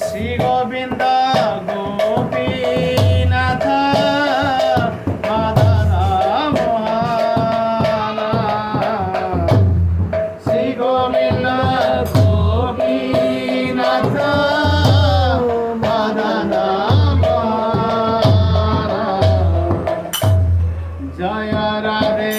শ্রী গোবিন্দ গোপীনাথ মদন মোহন শ্রী গোবিন্দ গোপীনাথ মদন মোহন জয় রাধে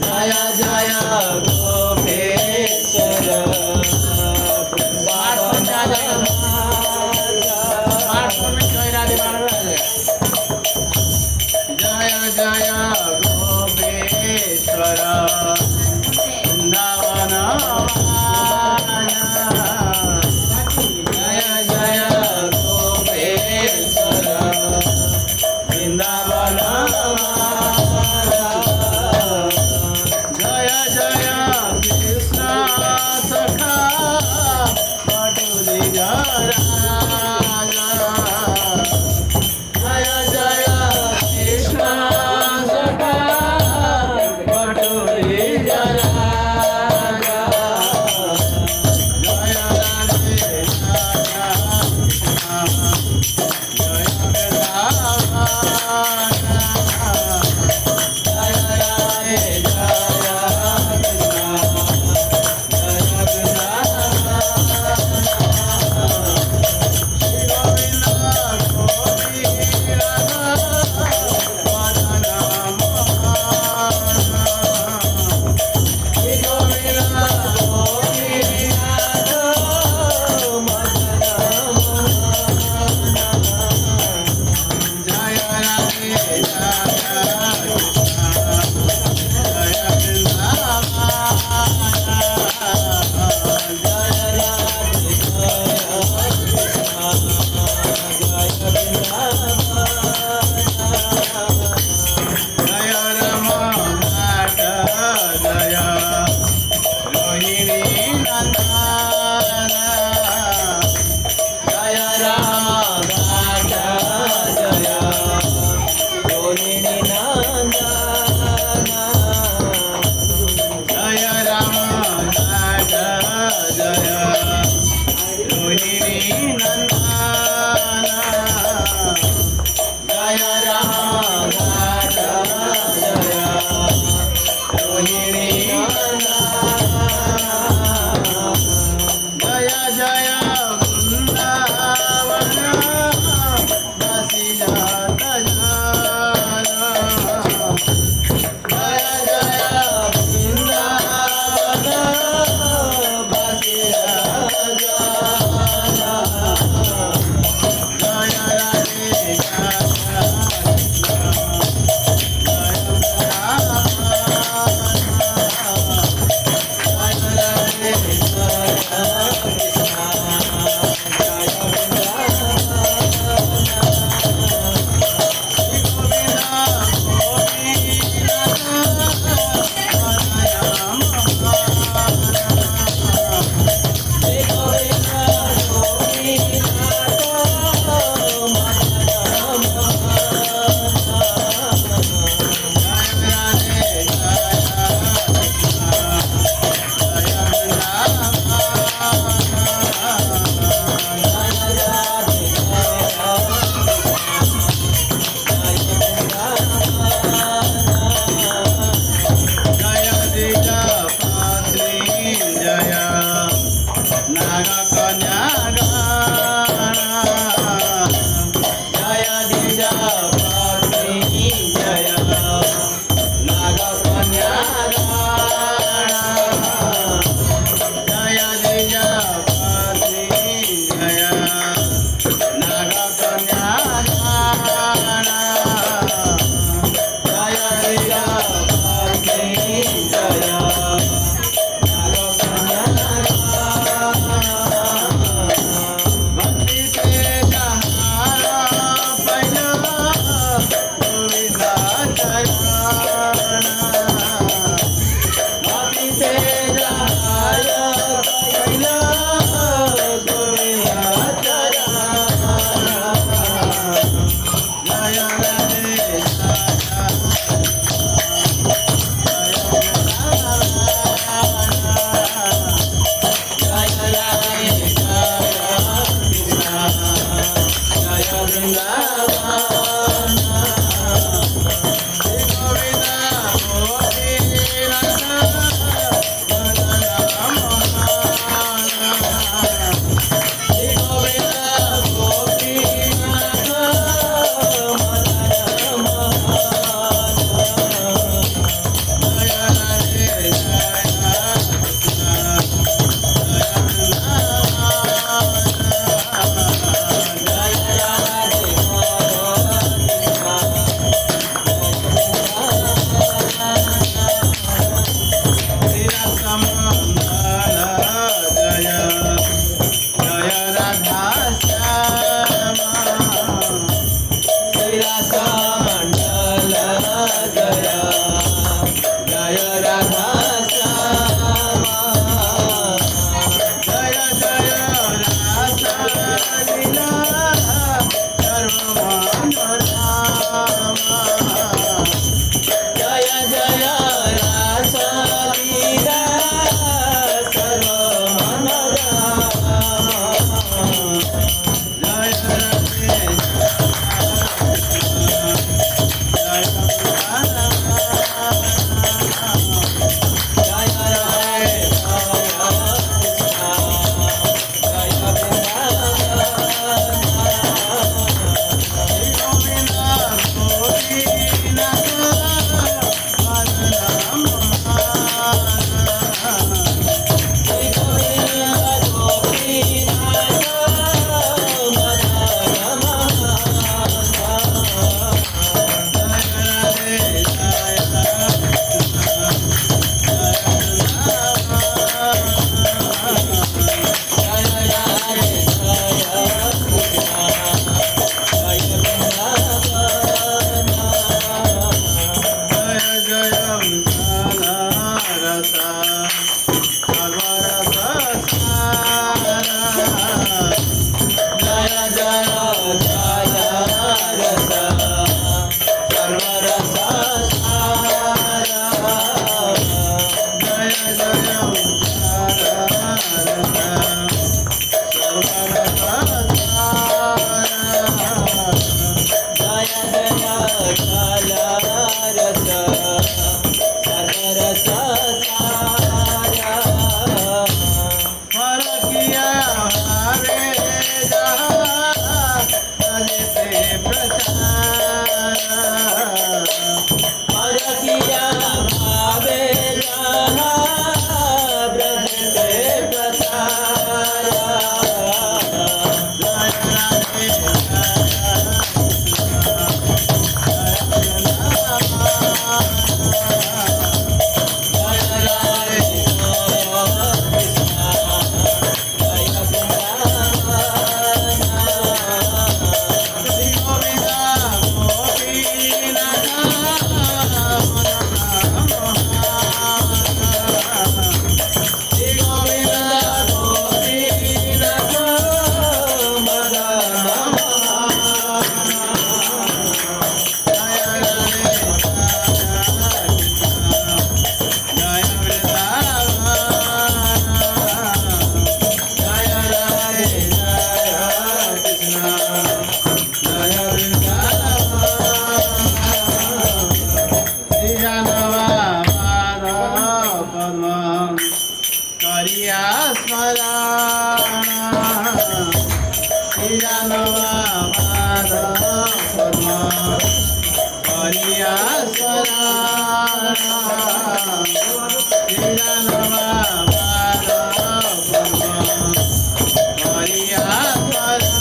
जय जय गोपेश्वर जय जय गोपेश्वर वृंदावन जय जय गोपेश्वर वृंदावन हरिया स्वरा तेरा नवा हरिया स्वरा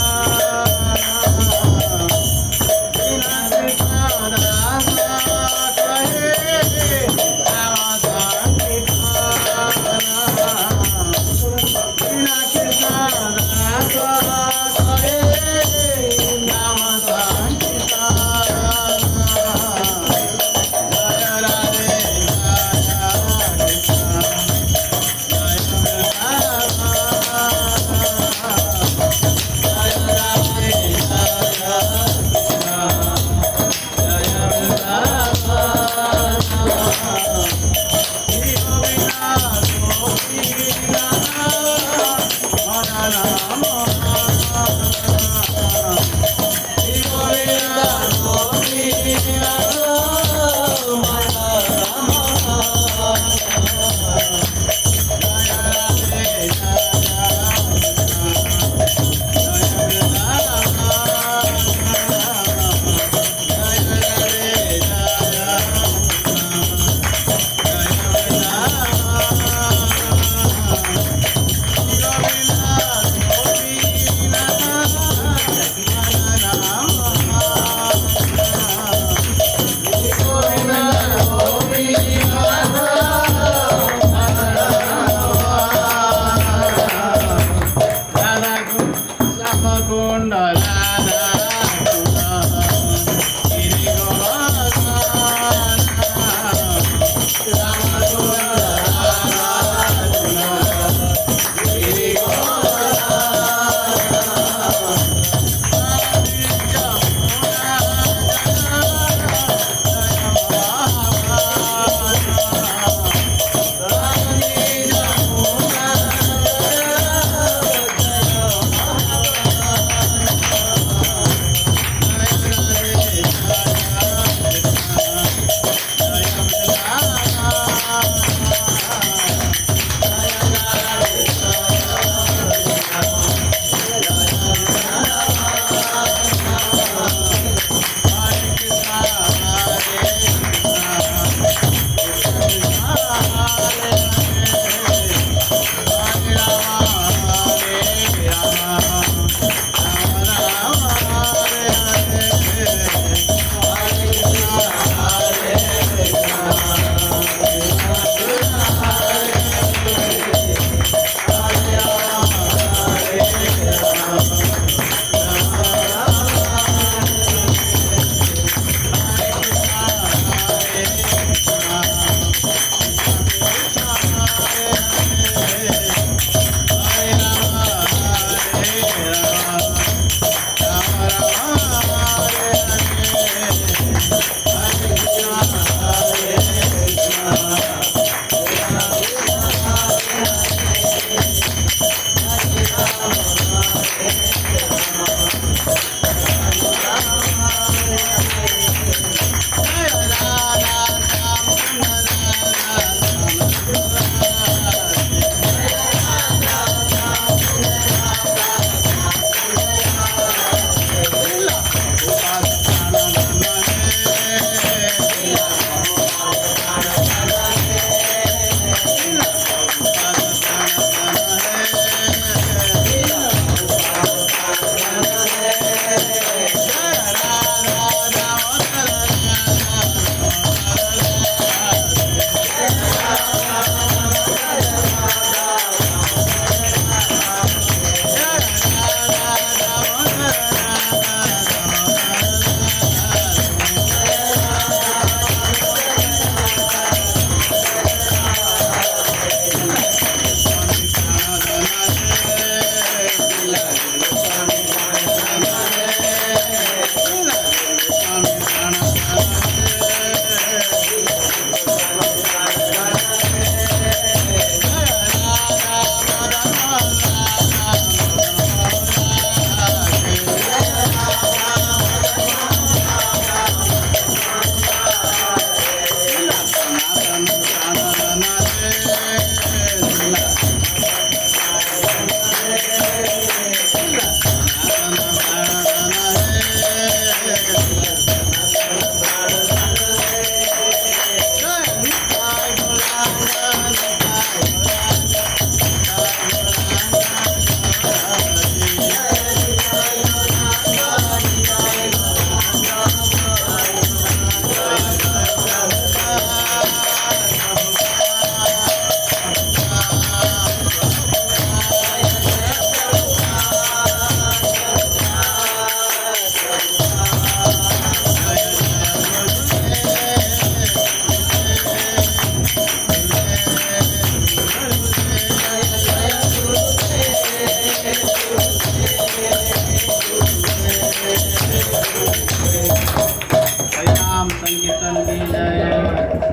नाम संकीर्तन की जय।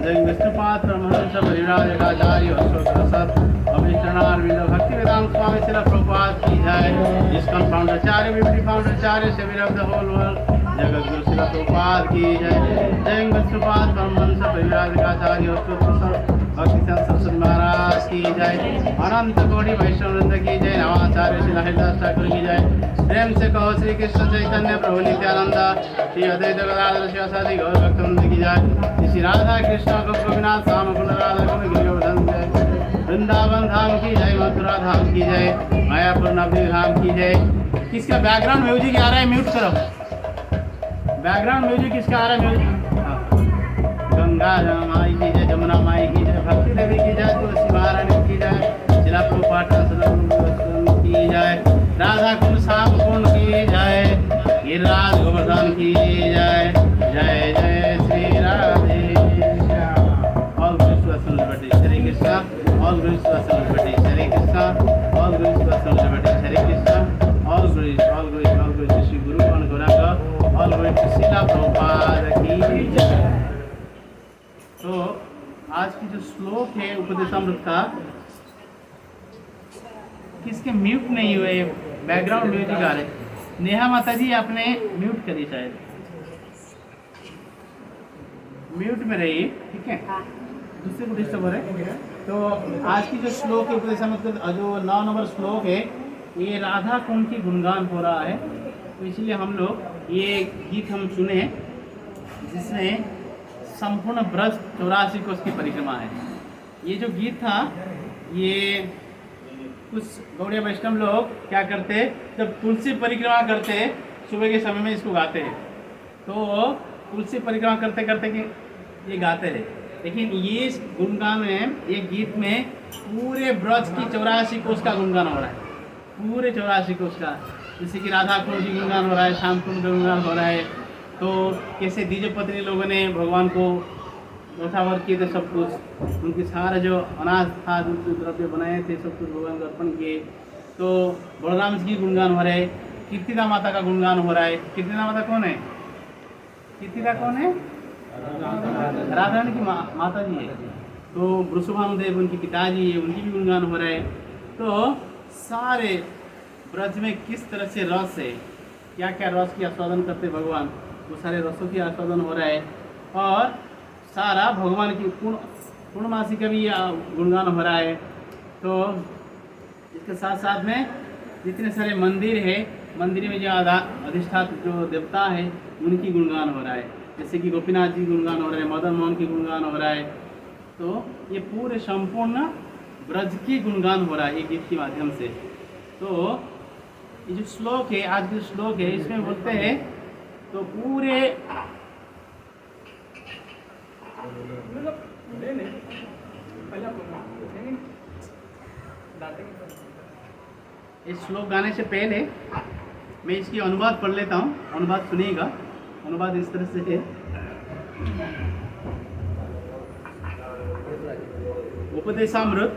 जय विष्णुपाद परमहंस परिव्राजकाचार्य अशोक अभिचरणारविंद भक्ति वेदांत स्वामी श्रील प्रभुपाद की जय। इस्कॉन फाउंडर विभूति founder saviour of the whole world जगत गुरु श्रील प्रभुपाद की जय। जय विष्णुपाद परमहंस परिव्राजकाचार्य अशोक भक्ति सरस्वती महाराज की जय। अनंत कोटि वैष्णव वृंद की जय। नवाचार्य श्री हरिदास ठाकुर की जय। प्रेम से कहो श्री कृष्ण चैतन्य प्रभु नित्यानंद श्री अद्वैत गदाधर शिवासादि गौर भक्तवृंद की जय। श्री राधा कृष्ण गोपीनाथ श्याम कुंड राधा कुंड गिरिवर्धन जय। वृंदावन धाम की जय। मथुरा धाम की जय। मायापुर नवदीप धाम की जय। किसका बैकग्राउंड म्यूजिक आ रहा है? म्यूट करो। बैकग्राउंड म्यूजिक किसका आ रहा है? म्यूजिक गंगा माई की जय। जमुना माई की जय। भक्ति देवी की जय। तुलसी महारानी की जय। जिला प्रभुपाद की जय। राधा कुंड श्याम कुंड की जय। गिरिराज गोवर्धन की जय। जय जय Shri Radhe Shyam. All grace liberty Hare Krishna. All grace liberty Hare Krishna. All grace liberty Hare Krishna. All grace Shri Guru कौन गौरांग। ऑल ग्रेस श्रीला प्रभुपाद की जय। तो आज की जो श्लोक है उपदेशामृत का, किसके म्यूट नहीं हुए? बैकग्राउंड म्यूजिक आ रहे। नेहा माता जी आपने म्यूट करी शायद, म्यूट में रहिए, ठीक है, दूसरे को डिस्टर्ब हो रहे। तो आज की जो श्लोक है उपदेशामृत का, जो 9 नंबर श्लोक है, ये राधा कुंड की गुणगान हो रहा है। तो इसलिए हम लोग ये गीत हम सुने जिसमें संपूर्ण ब्रज 84 कोष की परिक्रमा है। ये जो गीत था, ये कुछ गौड़िया वैष्णव लोग क्या करते, जब तुलसी परिक्रमा करते सुबह के समय में इसको गाते हैं। तो तुलसी परिक्रमा करते करते ये गाते हैं। लेकिन ये गुणगान में, ये गीत में पूरे ब्रज की 84 कोष का गुणगान हो रहा है, पूरे 84 कोष का। जैसे कि राधा कुंड की गुणगान हो रहा है, श्याम कुंड का गुणगान हो रहा है। तो कैसे द्विजपत्नी लोगों ने भगवान को रथावर किए थे, सब कुछ उनके सारे जो अनाज था, जो द्रव्य बनाए थे, सब कुछ भगवान को अर्पण किए। तो बलराम जी की गुणगान हो रहा है, कीर्तिदा माता का गुणगान हो रहा है। कीर्तिदा माता कौन है? कीर्तिदा कौन है? राधा रानी की माता जी है। तो वृषभानुदेव उनके पिताजी है, उनकी भी गुणगान हो रहा है। तो सारे ब्रज में किस तरह से रस है, क्या क्या रस की आस्वादन करते भगवान, वो सारे रसों की आस्वादन हो रहा है। और सारा भगवान की पूर्णमासी का भी गुणगान हो रहा है। तो इसके साथ साथ में जितने सारे मंदिर है, मंदिर में जो अधिष्ठात जो देवता है, उनकी गुणगान हो रहा है। जैसे कि गोपीनाथ जी गुणगान हो रहे हैं, मदन मोहन की गुणगान हो रहा है। तो ये पूरे संपूर्ण ब्रज की गुणगान हो रहा है ये गीत के माध्यम से। तो ये जो श्लोक है, आज के श्लोक है, इसमें बोलते हैं तो पूरे इस श्लोक गाने से पहले मैं इसकी अनुवाद पढ़ लेता हूँ। अनुवाद सुनिएगा। अनुवाद इस तरह से है। उपदेशामृत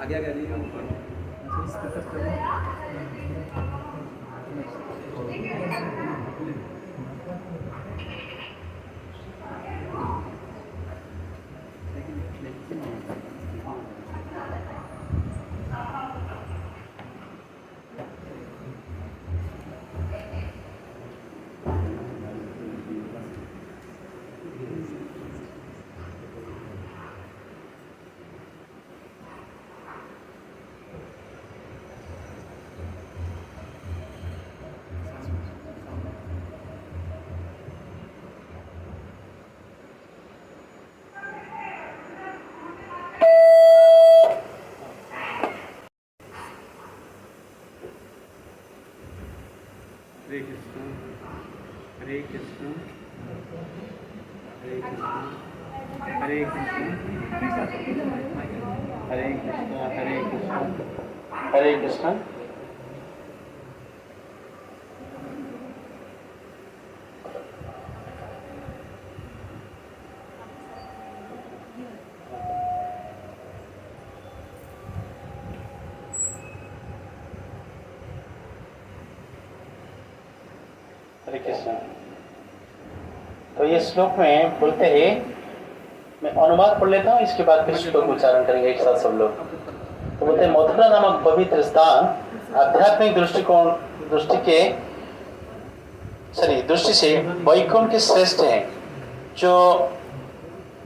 आगे हरे कृष्ण हरे कृष्ण हरे कृष्ण हरे कृष्ण हरे कृष्ण हरे कृष्ण हरे कृष्ण। हरे कृष्ण। तो तो ये श्लोक में बोलते हैं, मैं अनुवाद पढ़ लेता हूँ, इसके बाद फिर श्लोक उच्चारण करेंगे एक साथ सब लोग। तो बोलते हैं, मथुरा नामक पवित्र स्थान आध्यात्मिक दृष्टि से वैकुंठ के श्रेष्ठ है। जो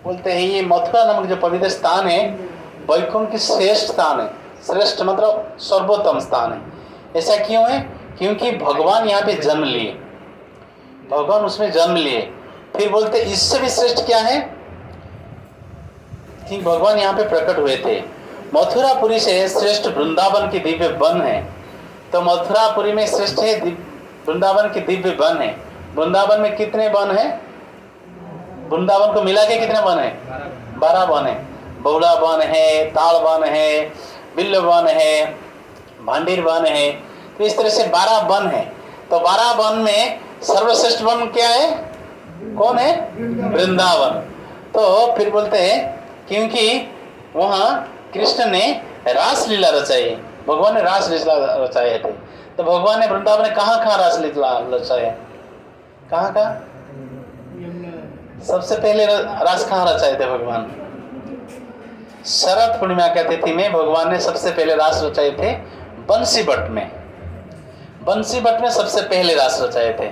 बोलते हैं ये मथुरा नामक जो पवित्र स्थान है वैकुंठ की श्रेष्ठ स्थान है। श्रेष्ठ मतलब सर्वोत्तम स्थान है। ऐसा क्यों है? क्योंकि भगवान यहाँ पे जन्म लिए, भगवान उसमें जन्म लिए। फिर बोलते इससे भी श्रेष्ठ क्या है कि भगवान यहाँ पे प्रकट हुए थे। मथुरापुरी से श्रेष्ठ वृंदावन की दिव्य वन है। तो मथुरापुरी में श्रेष्ठ है वृंदावन की दिव्य वन है। वृंदावन में कितने वन है? वृंदावन को मिला के कितने वन है? 12 वन है। बहुला वन है, ताड़ वन है, बिल्ल वन है, भांडीर वन है। तो इस तरह से 12 वन है। तो 12 वन में सर्वश्रेष्ठ वन क्या है? कौन है? वृंदावन। तो फिर बोलते हैं क्योंकि वहाँ कृष्ण ने रास लीला रचाई, भगवान ने रास लीला रचाए थे। तो भगवान ने वृंदावन में कहाँ रास लीला रचाया? कहाँ? सबसे पहले रास कहाँ रचाए थे भगवान? शरद पूर्णिमा की तिथि में भगवान ने सबसे पहले रास रचाए थे बंसीबट में। बंसीबट में सबसे पहले रास रचाए थे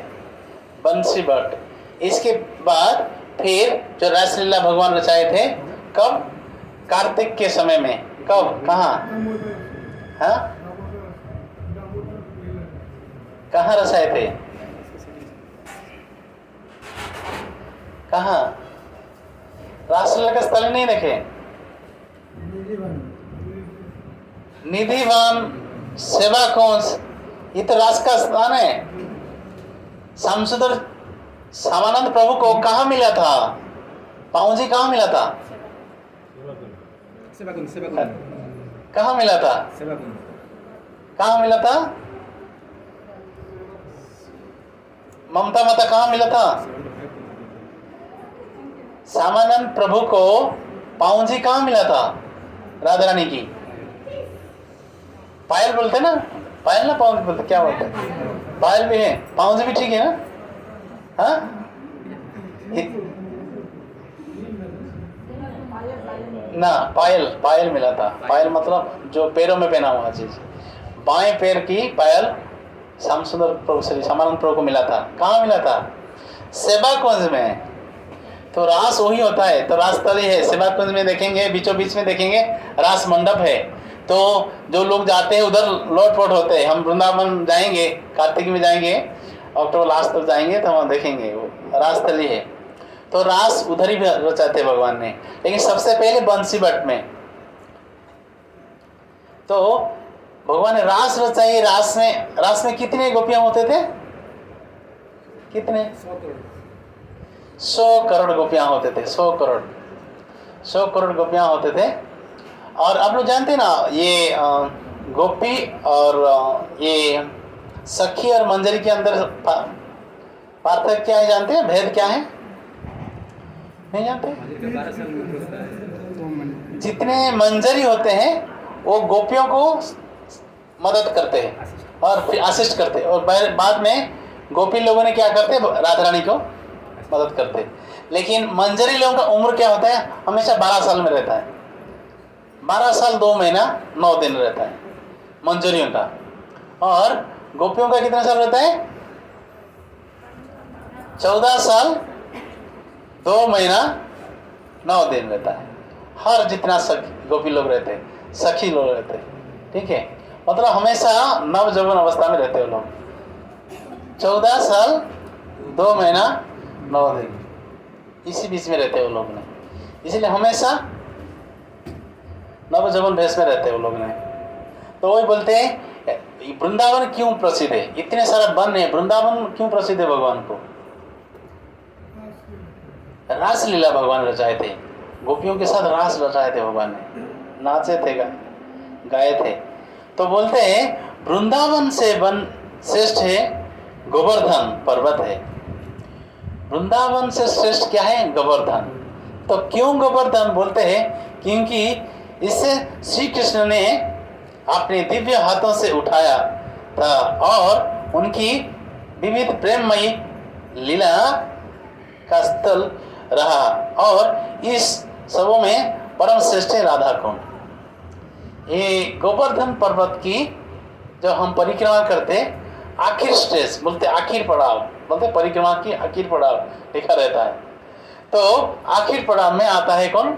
बंसीबट। इसके बाद फिर जो रासलीला भगवान रचाए थे कब? कार्तिक के समय में। कब? कहाँ? हाँ, कहाँ रचाए थे? कहाँ? रासलीला का स्थल नहीं देखे? निधिवन, सेवा कुंज, ये तो रास का स्थान है। शामसुंदर श्यामानंद प्रभु को कहाँ मिला था? पाऊजी कहाँ मिला था? कहाँ मिला था? कहाँ मिला था? ममता माता कहाँ मिला था? श्यामानंद प्रभु को पाऊजी कहाँ मिला था? राधा रानी की पायल बोलते ना, पायल ना पाऊजी बोलते, क्या बोलते? पायल भी है, पाऊजी भी ठीक है ना? हाँ, ना पायल मिला था। पायल मतलब जो पैरों में पहना हुआ चीज, बाएं पैर की पायल श्यामसुंदर प्रभु श्री श्यामानंद प्रभु को मिला था। कहाँ मिला था? सेवा कुंज में। तो रास वही होता है। तो रास स्थली है, सेवा कुंज में देखेंगे, बीचों बीच में देखेंगे रास मंडप है। तो जो लोग जाते हैं उधर लौट होते हैं। हम वृंदावन जाएंगे, कार्तिक में जाएंगे, अक्टूबर लास्ट तक जाएंगे तो वहाँ देखेंगे वो रास स्थली है। तो रास उधर ही रचाते भगवान ने, लेकिन सबसे पहले बंसीबट में। तो भगवान ने रास रचाई। रास में कितने गोपियां होते थे? कितने? 100 करोड़ गोपियां होते थे। 100 करोड़ गोपियां होते थे। और आप लोग जानते हैं ना, ये गोपी और ये सखी और मंजरी के अंदर पार्थक्य क्या है? जानते हैं? भेद क्या है? नहीं जानते? जितने मंजरी होते हैं वो गोपियों को मदद करते हैं और फिर असिस्ट करते हैं, और बाद में गोपी लोगों ने क्या करते? राधा रानी को मदद करते। लेकिन मंजरी लोगों का उम्र क्या होता है? हमेशा 12 साल में रहता है। 12 साल 2 महीना 9 दिन रहता है मंजरियों का। और गोपियों का कितना साल रहता है? 14 साल 2 महीना 9 दिन रहता है। हर जितना गोपी लोग रहते हैं, सखी लोग रहते हैं, ठीक है? मतलब हमेशा नव जवन अवस्था में रहते हैं लोग। 14 साल 2 महीना 9 दिन इसी बीच में रहते हैं वो लोग ने। इसलिए हमेशा नव जवन भेष में रहते हैं वो लोग ने। तो वही बोलते हैं वृंदावन क्यों प्रसिद्ध है? इतने सारा वन है, वृंदावन क्यों प्रसिद्ध है? भगवान को रास लीला भगवान रचाए थे, गोपियों के साथ रास रचाए थे भगवान ने, नाचे थे, गाए थे। तो बोलते हैं वृंदावन से वन श्रेष्ठ है, गोवर्धन पर्वत है। वृंदावन से श्रेष्ठ क्या है? गोवर्धन। तो क्यों गोवर्धन? बोलते हैं क्योंकि इससे श्री कृष्ण ने अपने दिव्य हाथों से उठाया था और उनकी विविध प्रेममयी लीला का स्थल रहा और इस सबों में परम श्रेष्ठ है राधा कुंड। ये गोवर्धन पर्वत की जब हम परिक्रमा करते आखिर स्टेज बोलते, आखिर पड़ाव बोलते, परिक्रमा की आखिर पड़ाव लिखा रहता है। तो आखिर पड़ाव में आता है कौन?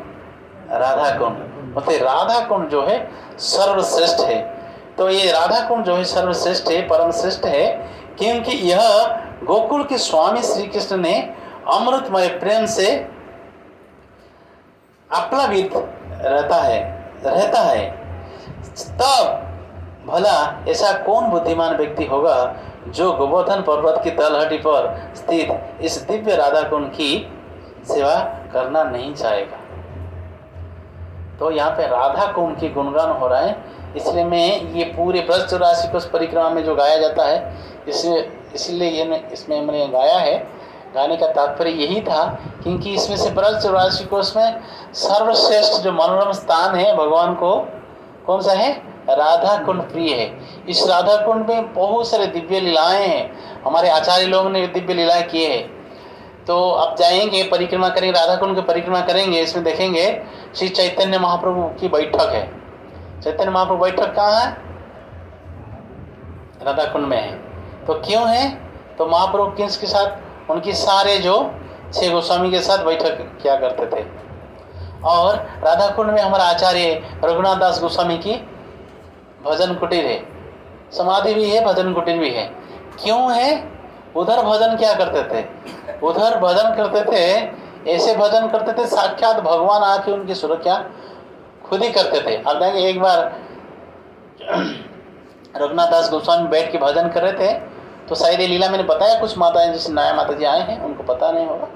राधा कुंड। बोलते राधा कुंड जो है सर्वश्रेष्ठ है। तो ये राधा कुंड जो है सर्वश्रेष्ठ है, परम श्रेष्ठ है, क्योंकि यह गोकुल के स्वामी श्री कृष्ण ने अमृतमय प्रेम से आप्लावित रहता है। तब भला ऐसा कौन बुद्धिमान व्यक्ति होगा जो गोवर्धन पर्वत की तलहटी पर स्थित इस दिव्य राधा कुंड की सेवा करना नहीं चाहेगा। तो यहाँ पे राधा कुंड की गुणगान हो रहा है, इसलिए मैं ये पूरे ब्रज 84 को परिक्रमा में जो गाया जाता है इसलिए ये इसमें मैंने गाया है। गाने का तात्पर्य यही था क्योंकि इसमें से ब्रज 84 कोष में सर्वश्रेष्ठ जो मनोरम स्थान है भगवान को कौन सा है? राधा कुंड प्रिय है। इस राधा कुंड में बहुत सारे दिव्य लीलाएं हैं, हमारे आचार्य लोग ने दिव्य लीलाएं किए हैं। तो आप जाएंगे, परिक्रमा करेंगे, राधा कुंड की परिक्रमा करेंगे, इसमें देखेंगे श्री चैतन्य महाप्रभु की बैठक है। चैतन्य महाप्रभु बैठक कहाँ है? राधा कुंड में है। तो क्यों है? तो महाप्रभु किसके साथ? उनकी सारे जो 6 गोस्वामी के साथ बैठक किया करते थे। और राधा कुंड में हमारा आचार्य रघुनाथ दास गोस्वामी की भजन कुटीर है, समाधि भी है, भजन कुटीर भी है। क्यों है? उधर भजन क्या करते थे? उधर भजन करते थे, ऐसे भजन करते थे साक्षात भगवान आके उनकी सुरक्षा खुद ही करते थे। आप देखेंगे एक बार रघुनाथ दास गोस्वामी बैठ के भजन कर रहे थे, तो शायद ये लीला मैंने बताया, कुछ माताएं जैसे नया माता जी आए हैं उनको पता नहीं होगा,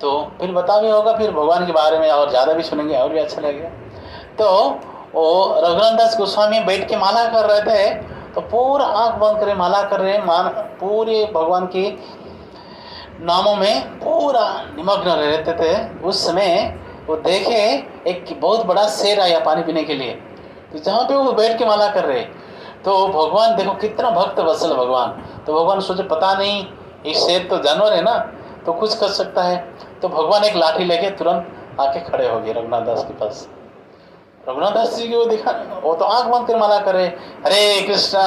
तो फिर बता भी होगा, फिर भगवान के बारे में और ज़्यादा भी सुनेंगे और भी अच्छा लगेगा। तो वो रघुनाथ दास गोस्वामी बैठ के माला कर रहे थे, तो पूरा आंख बंद करे माला कर रहे हैं, पूरे भगवान की नामों में पूरा निमग्न रहते थे। उस समय वो देखे एक बहुत बड़ा शेर आया पानी पीने के लिए, तो जहाँ पे वो बैठ के माला कर रहे, तो भगवान देखो कितना भक्त वत्सल भगवान, तो भगवान सोचे पता नहीं ये शेर तो जानवर है ना, तो कुछ कर सकता है। तो भगवान एक लाठी लेके तुरंत आके खड़े हो गए रघुनाथ दास के पास। रघुनाथ दास जी को देखा, वो तो आंख बंद कर माला करे, हरे कृष्णा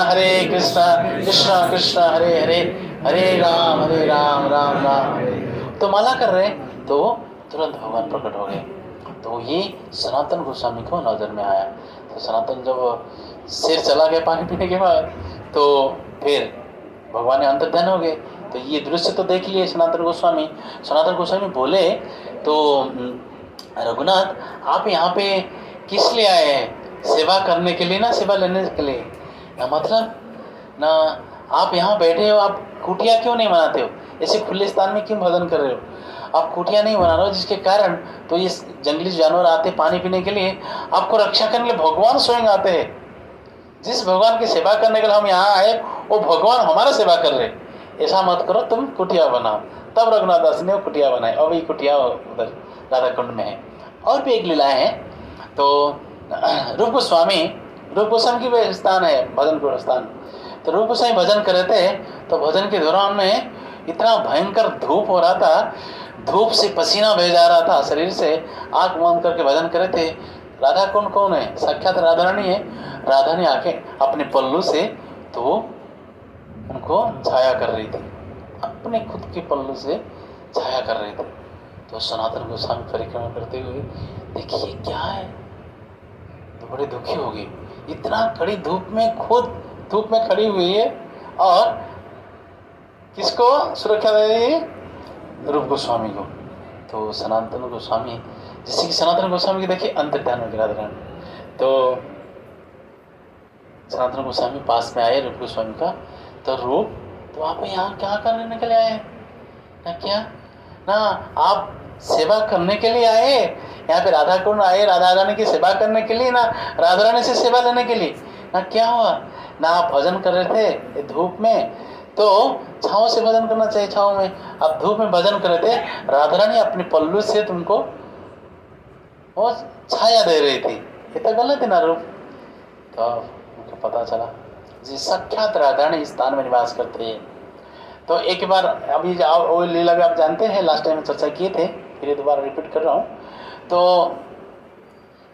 कृष्णा कृष्णा हरे हरे, हरे राम राम राम हरे, तो माला कर रहे, तो तुरंत भगवान प्रकट हो गए। तो ये सनातन गोस्वामी को नजर में आया। तो सनातन जब शेर चला गया पानी पीने के बाद, तो फिर भगवान ने अंतर्ध्यान हो गए। तो ये दृश्य तो देख लिए सनातन गोस्वामी बोले, तो रघुनाथ आप यहाँ पे किस लिए आए हैं? सेवा करने के लिए ना, सेवा लेने के लिए ना, मतलब ना आप यहाँ बैठे हो, आप कुटिया क्यों नहीं बनाते हो? ऐसे खुले स्थान में क्यों भजन कर रहे हो? आप कुटिया नहीं बना रहे हो, जिसके कारण तो ये जंगली जानवर आते पानी पीने के लिए, आपको रक्षा करने के लिए भगवान स्वयं आते हैं। जिस भगवान की सेवा करने के लिए हम यहाँ आए, वो भगवान हमारा सेवा कर रहे। ऐसा मत करो, तुम कुटिया बनाओ। तब रघुनाथ दास ने वो कुटिया बनाए, और ये कुटिया उधर राधा कुंड में है। और भी एक लीलाएं हैं। तो रूप गोस्वामी की स्थान है, भजन को स्थान। तो रूप गोस्वामी भजन कर रहे थे, तो भजन के दौरान में इतना भयंकर धूप हो रहा था, धूप से पसीना बह जा रहा था शरीर से, आंख बंद करके भजन कर रहे थे। राधा कौन है? साक्षात राधा रानी है। राधा ने आके अपने पल्लू से तो उनको छाया कर रही थी, अपने खुद के पल्लू से छाया कर रही थी। तो सनातन गोस्वामी परिक्रमा करते हुए देखिए क्या है, तो बड़े दुखी हो गए। इतना कड़ी धूप में, खुद धूप में खड़ी हुई है, और किसको सुरक्षा दे रही है? रूप गोस्वामी को। तो सनातन गोस्वामी, जैसे कि सनातन गोस्वामी की देखिए अंतर्ध्यान हो गया, तो सनातन गोस्वामी पास में आए रूप गोस्वामी का। तो रूप, तो आप यहाँ क्या करने के लिए आए? ना क्या ना आप सेवा करने के लिए आए, यहाँ पे राधा कुंड आए राधा रानी की सेवा करने के लिए, ना राधा रानी से सेवा लेने के लिए? ना क्या हुआ? ना आप भजन कर रहे थे धूप में, तो छाँव से भजन करना चाहिए, छाँव में। आप धूप में भजन कर रहे थे, राधा रानी अपने पल्लू से तुमको वो छाया दे रही थी, ये तो गलत है ना रूप। तो उनको पता चला जी साक्षात राधा रानी इस स्थान में निवास करते हैं। तो एक बार अभी वो लीला भी आप जानते हैं, लास्ट टाइम चर्चा किए थे, फिर दोबारा रिपीट कर रहा हूँ। तो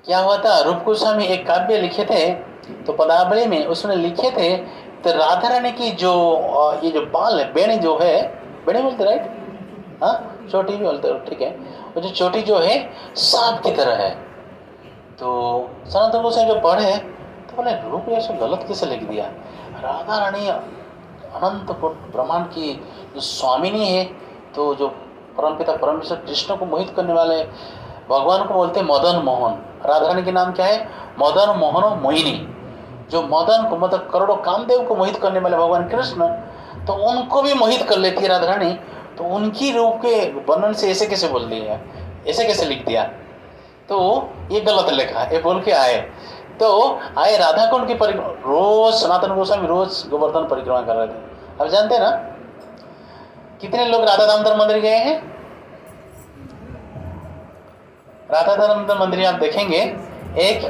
क्या हुआ था, रूप गोस्वामी एक काव्य लिखे थे, तो पदावली में उसने लिखे थे, तो राधा रानी की जो ये जो बाल है, बेणी जो है, बेणी बोलते राइट, हाँ चोटी भी बोलते, ठीक है, वो जो चोटी जो है सांप की तरह है। तो सनातन गोस्वामी जो पढ़े तो बोले रूप ऐसा गलत कैसे लिख दिया, राधा रानी अनंत ब्रह्मांड की जो स्वामिनी है, तो जो परमपिता परमेश्वर कृष्ण को मोहित करने वाले भगवान को बोलते हैं मदन मोहन। राधा रानी के नाम क्या है, मदन मोहन मोहिनी। जो मदन को मतलब करोड़ों कामदेव को मोहित करने वाले भगवान कृष्ण, तो उनको भी मोहित कर लेती है राधा रानी। तो उनकी रूप के वर्णन से ऐसे कैसे बोल दिया, ऐसे कैसे लिख दिया, तो ये गलत लिखा, ये बोल के आए। तो आए राधा कुंड की रोज सनातन गोस्वामी रोज गोवर्धन परिक्रमा कर रहे थे। अब जानते हैं ना कितने लोग राधा दामोदर मंदिर गए हैं। राधा दामोदर मंदिर आप देखेंगे, एक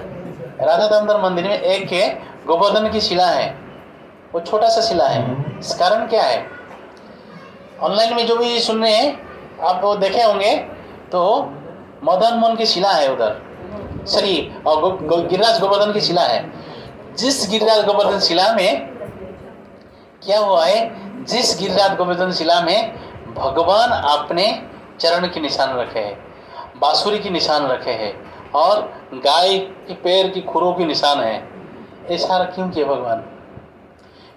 राधा दामोदर मंदिर में एक के गोवर्धन की शिला है, वो छोटा सा शिला है। इस कारण क्या है, ऑनलाइन में जो भी सुन रहे हैं आप वो देखे होंगे, तो मदन मोहन की शिला है उधर, सॉरी गिरिराज गोवर्धन की शिला है। जिस गिरिराज गोवर्धन शिला में क्या हुआ है, जिस गिरिराज गोवर्धन शिला में भगवान अपने चरण के निशान रखे हैं, बांसुरी की निशान रखे हैं, और गाय के पैर की खुरों की निशान है। ऐसा क्यों किया भगवान,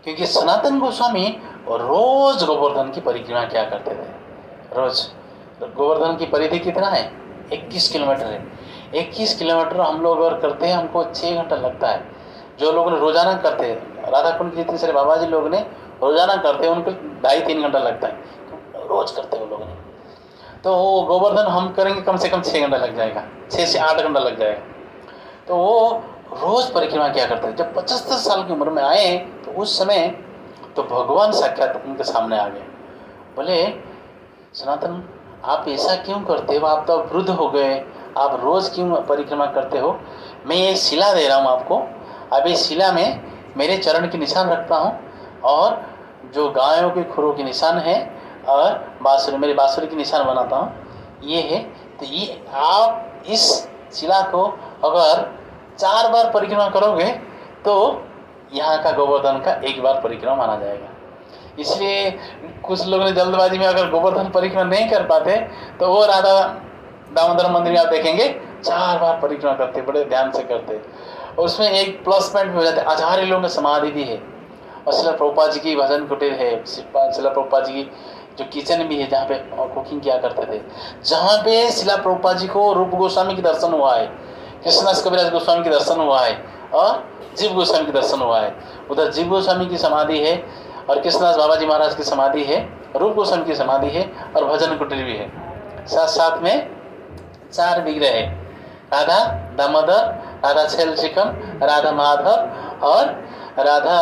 क्योंकि सनातन गोस्वामी रोज गोवर्धन की परिक्रमा क्या करते थे। रोज गोवर्धन की परिधि कितना है, 21 किलोमीटर है। 21 किलोमीटर हम लोग अगर करते हैं हमको 6 घंटा लगता है। जो लोग ने रोजाना करते हैं, राधा कुंड के जितने सारे बाबा जी लोग ने रोजाना करते हैं, उनको 2.5-3 घंटा लगता है, तो रोज करते हैं वो लोग ने। तो वो गोवर्धन हम करेंगे कम से कम 6 घंटा लग जाएगा, 6 से 8 घंटा लग जाएगा। तो वो रोज परिक्रमा क्या करते हैं। जब 75 साल की उम्र में आए तो उस समय तो भगवान साक्षात उनके सामने आ गए, बोले सनातन आप ऐसा क्यों करते हो, आप तो वृद्ध हो गए, आप रोज क्यों परिक्रमा करते हो। मैं ये शिला दे रहा हूँ आपको, अब इस शिला में मेरे चरण के निशान रखता हूँ, और जो गायों के खुरों के निशान है, और बांसुरी, मेरी बांसुरी की निशान बनाता हूँ, ये है। तो ये आप इस शिला को अगर 4 बार परिक्रमा करोगे तो यहाँ का गोवर्धन का 1 बार परिक्रमा माना जाएगा। इसलिए कुछ लोगों ने जल्दबाजी में अगर गोवर्धन परिक्रमा नहीं कर पाते, तो वो राधा दामोदर मंदिर में आप देखेंगे 4 बार परिक्रमा करते, बड़े ध्यान से करते। उसमें एक प्लस पॉइंट भी हो जाता है, आचार्य लोगों की समाधि भी है, और शिला प्रभुपाद जी की भजन कुटीर है, शिला प्रभुपाद जी की जो किचन भी है जहाँ पे कुकिंग किया करते थे, जहाँ पे शिला प्रभुपाद जी को रूप गोस्वामी की दर्शन हुआ है, कृष्णदास कविराज गोस्वामी की दर्शन हुआ है, और जीव गोस्वामी की दर्शन हुआ है। उधर जीव गोस्वामी की समाधि है, और कृष्णदास बाबा जी महाराज की समाधि है, रूप गोस्वामी की समाधि है, और भजन कुटीर भी है। साथ साथ में 4 विग्रह है, राधा दामोदर, राधा छेल चिकन, राधा माधव, और राधा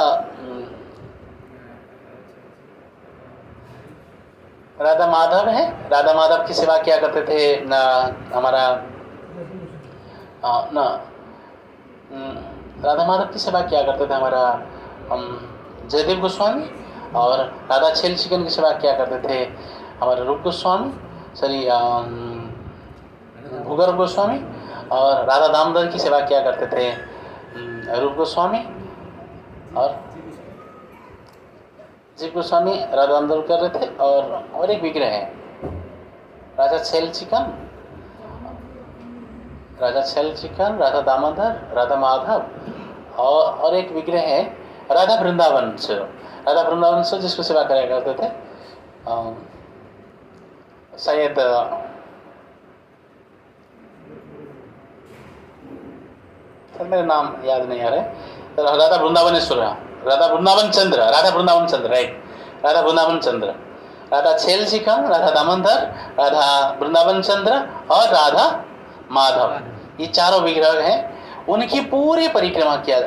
माधव है। राधा माधव की सेवा क्या करते थे हमारा राधा माधव की सेवा क्या करते थे हमारा जयदेव गोस्वामी, और राधा छेल चिकन की सेवा क्या करते थे हमारे रूप गोस्वामी, सॉरी भूगर्भ गोस्वामी, और राधा दामोदर की सेवा क्या करते थे रूप गोस्वामी, और जीव गोस्वामी राधा दामोदर कर रहे थे। और एक विग्रह है राजा छेल चिकन, राधा दामोदर, राधा माधव, और एक विग्रह है राधा वृंदावन से जिसको सेवा कराया करते थे, शायद मेरा नाम याद नहीं आ रहा है, तो राधा वृंदावनेश्वर, राधा वृंदावन चंद्र राइट, राधा वृंदावन चंद्र, राधा छेल चिकन, राधा दामोदर, राधा वृंदावन चंद्र, और राधा माधव, ये 4 विग्रह हैं। उनकी पूरी परिक्रमा किया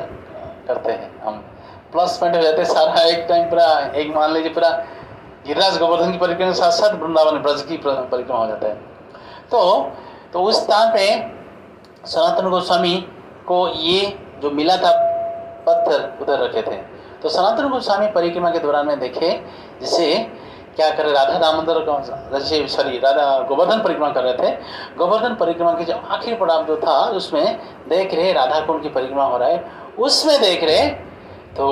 करते हैं हम, प्लस पॉइंट हो जाते हैं सारा एक टाइम पूरा, एक मान लीजिए पूरा गिरिराज गोवर्धन की परिक्रमा के साथ साथ वृंदावन ब्रज की परिक्रमा हो जाता है। तो उस स्थान पे सनातन गोस्वामी को ये जो मिला था पत्थर उधर रखे थे। तो सनातन गोस्वामी परिक्रमा के दौरान में देखे, जैसे क्या करे, राधा दामोदर जैसे सॉरी राधा गोवर्धन परिक्रमा कर रहे थे। गोवर्धन परिक्रमा के जो आखिरी पड़ाव जो था उसमें देख रहे राधा कुंड की परिक्रमा हो रहा है, उसमें देख रहे तो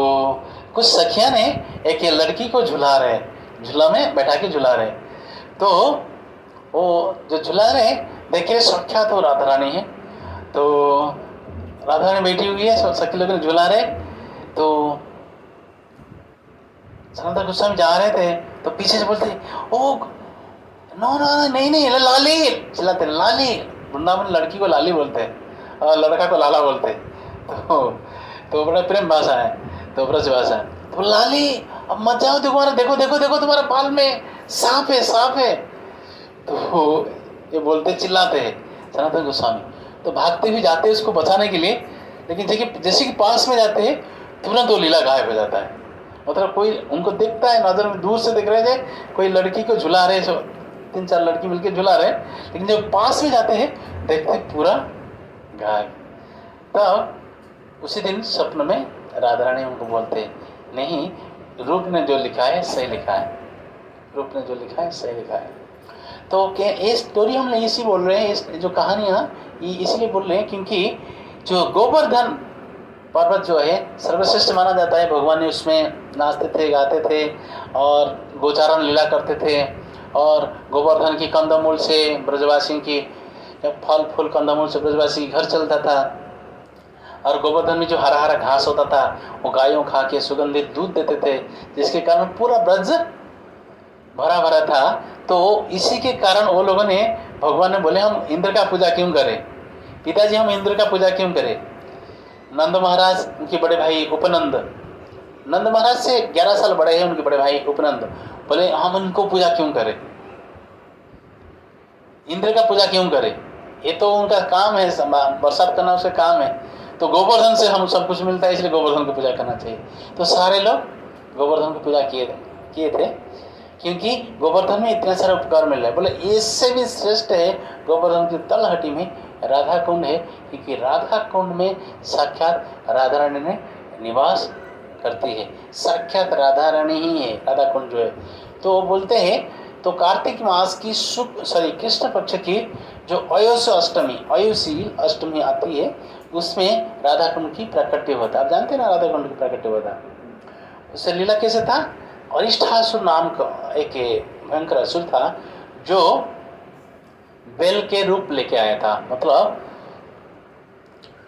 कुछ सखिया ने एक लड़की को झुला रहे, झूला में बैठा के झुला रहे। तो वो जो झुला रहे देख रहे सख्या तो राधा रानी है, तो राधा रानी बैठी हुई है, सखी लोग झुला रहे। तो सनातन गोस्वामी जा रहे थे तो पीछे से बोलते ओ नो नो नहीं नहीं लाली चिल्लाते, लाली। वृंदावन लड़की को लाली बोलते हैं और लड़का को लाला बोलते हैं। तो बड़ा प्रेम भाषा है, तो ब्रज भाषा है। तो लाली अब मत जाओ, देखो देखो देखो देखो तुम्हारे बाल में सांप है, सांप है। तो ये बोलते चिल्लाते हैं सनातन गोस्वामी। तो भागते हुए जाते हैं उसको बचाने के लिए, लेकिन जैसे कि पास में जाते हैं तुरंत वो लीला गायब हो जाता है। मतलब कोई उनको दिखता है, नजर में दूर से दिख रहे थे कोई लड़की को झुला रहे, 3-4 लड़की मिलकर झुला रहे, लेकिन जब पास में जाते हैं देखते पूरा गायब। तब उसी दिन स्वप्न में राधा रानी उनको बोलते नहीं, रूप ने जो लिखा है सही लिखा है, रूप ने जो लिखा है सही लिखा है। तो क्या ये स्टोरी हम इसी बोल रहे हैं, इस जो कहानियाँ इसीलिए बोल रहे हैं क्योंकि जो गोवर्धन पर्वत जो है सर्वश्रेष्ठ माना जाता है। भगवान ने उसमें नाचते थे, गाते थे और गोचारण लीला करते थे, और गोवर्धन की कंदमूल से ब्रजवासी की फल फूल कंदमूल से ब्रजवासी घर चलता था, और गोवर्धन में जो हरा हरा घास होता था वो गायों खा के सुगंधित दूध देते थे, जिसके कारण पूरा ब्रज भरा भरा था। तो इसी के कारण वो लोगों ने, भगवान ने बोले हम इंद्र का पूजा क्यों करें, पिताजी हम इंद्र का पूजा क्यों करें। नंद महाराज उनके बड़े भाई उपनंद, नंद महाराज से 11 साल बड़े हैं उनके बड़े भाई उपनंद, बोले हम उनको पूजा क्यों करें, इंद्र का पूजा क्यों करें, ये तो उनका काम है, बरसात करना उसका काम है। तो गोवर्धन से हम सब कुछ मिलता है, इसलिए गोवर्धन की पूजा करना चाहिए। तो सारे लोग गोवर्धन की पूजा किए थे क्योंकि गोवर्धन में इतने सारे उपकार मिल रहे हैं। बोले इससे भी श्रेष्ठ है गोवर्धन की तलहटी में राधा कुंड है, क्योंकि राधा कुंड में साक्षात राधा रानी ने निवास करती है, साक्षात राधा रानी ही है राधा कुंड जो है। तो वो बोलते हैं तो कार्तिक मास की कृष्ण पक्ष की जो अयोशी अष्टमी आती है उसमें राधा कुंड की प्राकट्य होता है। आप जानते हैं ना राधा कुंड की प्राकट्य होता है। उससे लीला कैसे था, अरिष्ठासुर नाम का एक भयंकर असुर था जो बैल के रूप लेके आया था। मतलब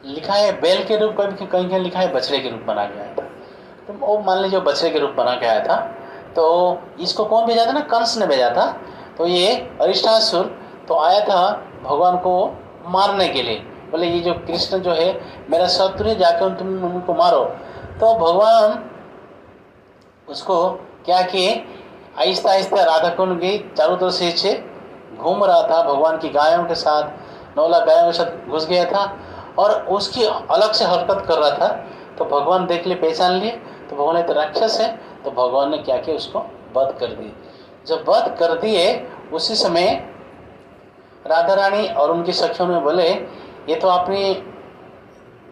लिखा है बैल के रूप, कहीं कहीं लिखा है बछड़े के रूप बना के आया था। तो वो मान लीजिए बछड़े के रूप बना के आया था। तो इसको कौन भेजा था ना, कंस ने भेजा था। तो ये अरिष्ठासुर तो आया था भगवान को मारने के लिए। बोले ये जो कृष्ण जो है मेरा शत्रु है, जाके तुम उनको मारो। तो भगवान उसको क्या किए, आहिस्ता आहिस्ता राधा कुंड की चारों तरफ से घूम रहा था, भगवान की गायों के साथ, 9 लाख गायों के साथ घुस गया था और उसकी अलग से हरकत कर रहा था। तो भगवान देख लिए, पहचान लिए। तो भगवान तो राक्षस है, तो भगवान ने क्या किया, उसको वध कर दिए। जब वध कर दिए उसी समय राधा रानी और उनकी सखियों ने बोले ये तो आपने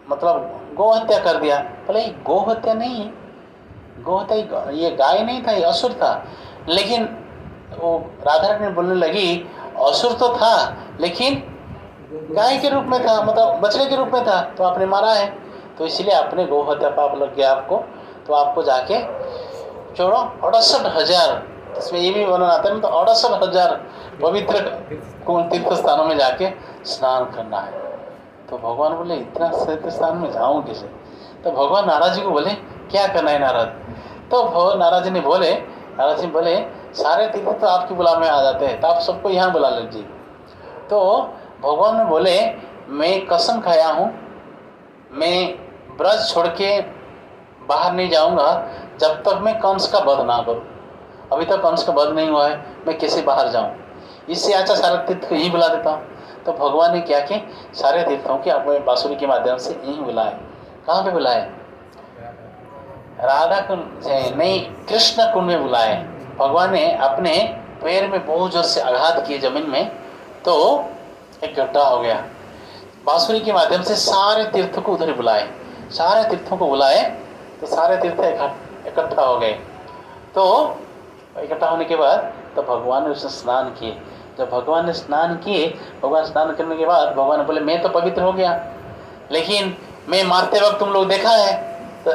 मतलब गौ हत्या कर दिया। बोले गौ हत्या नहीं है, गौ हत्या ये गाय नहीं था, ये असुर था। लेकिन वो राधा रानी बोलने लगी असुर तो था लेकिन गाय के रूप में था, मतलब बछड़े के रूप में था, तो आपने मारा है, तो इसलिए आपने गौ हत्या पाप लग गया आपको। तो आपको जाके 68,000, इसमें ये भी वर्णन आता है, तो 68,000 पवित्र तीर्थ स्थानों में जाके स्नान करना है। तो भगवान बोले इतना तीर्थ स्थान में जाऊँ कैसे। तो भगवान नारद जी को बोले क्या करना है नारद। तो नारद जी बोले सारे तीर्थ तो आपकी बुला में आ जाते हैं, तो आप सबको यहाँ बुला लीजिए। तो भगवान ने बोले मैं कसम खाया हूँ, मैं ब्रज छोड़ के बाहर नहीं जाऊँगा जब तक मैं कंस का वध ना करूँ। अभी तक कंस का वध नहीं हुआ है, मैं कैसे बाहर जाऊँ, इससे अच्छा सारे तीर्थ को यहीं बुला देता हूँ। तो भगवान ने क्या किया, सारे तीर्थों के अपने बांसुरी के माध्यम से यहीं बुलाए। कहाँ पे बुलाए, राधा कुंड नहीं, कृष्ण कुंड में बुलाए। भगवान ने अपने पैर में बहुत जोर से आघात किए जमीन में, तो एक गड्ढा हो गया। बांसुरी के माध्यम से सारे तीर्थों को उधर बुलाए, सारे तीर्थों को बुलाए, तो सारे तीर्थ इकट्ठा हो गए। तो इकट्ठा होने के बाद तो भगवान ने उसने स्नान किए। जब भगवान ने स्नान किए, भगवान स्नान करने के बाद भगवान बोले मैं तो पवित्र हो गया, लेकिन मैं मारते वक्त तुम लोग देखा है, तो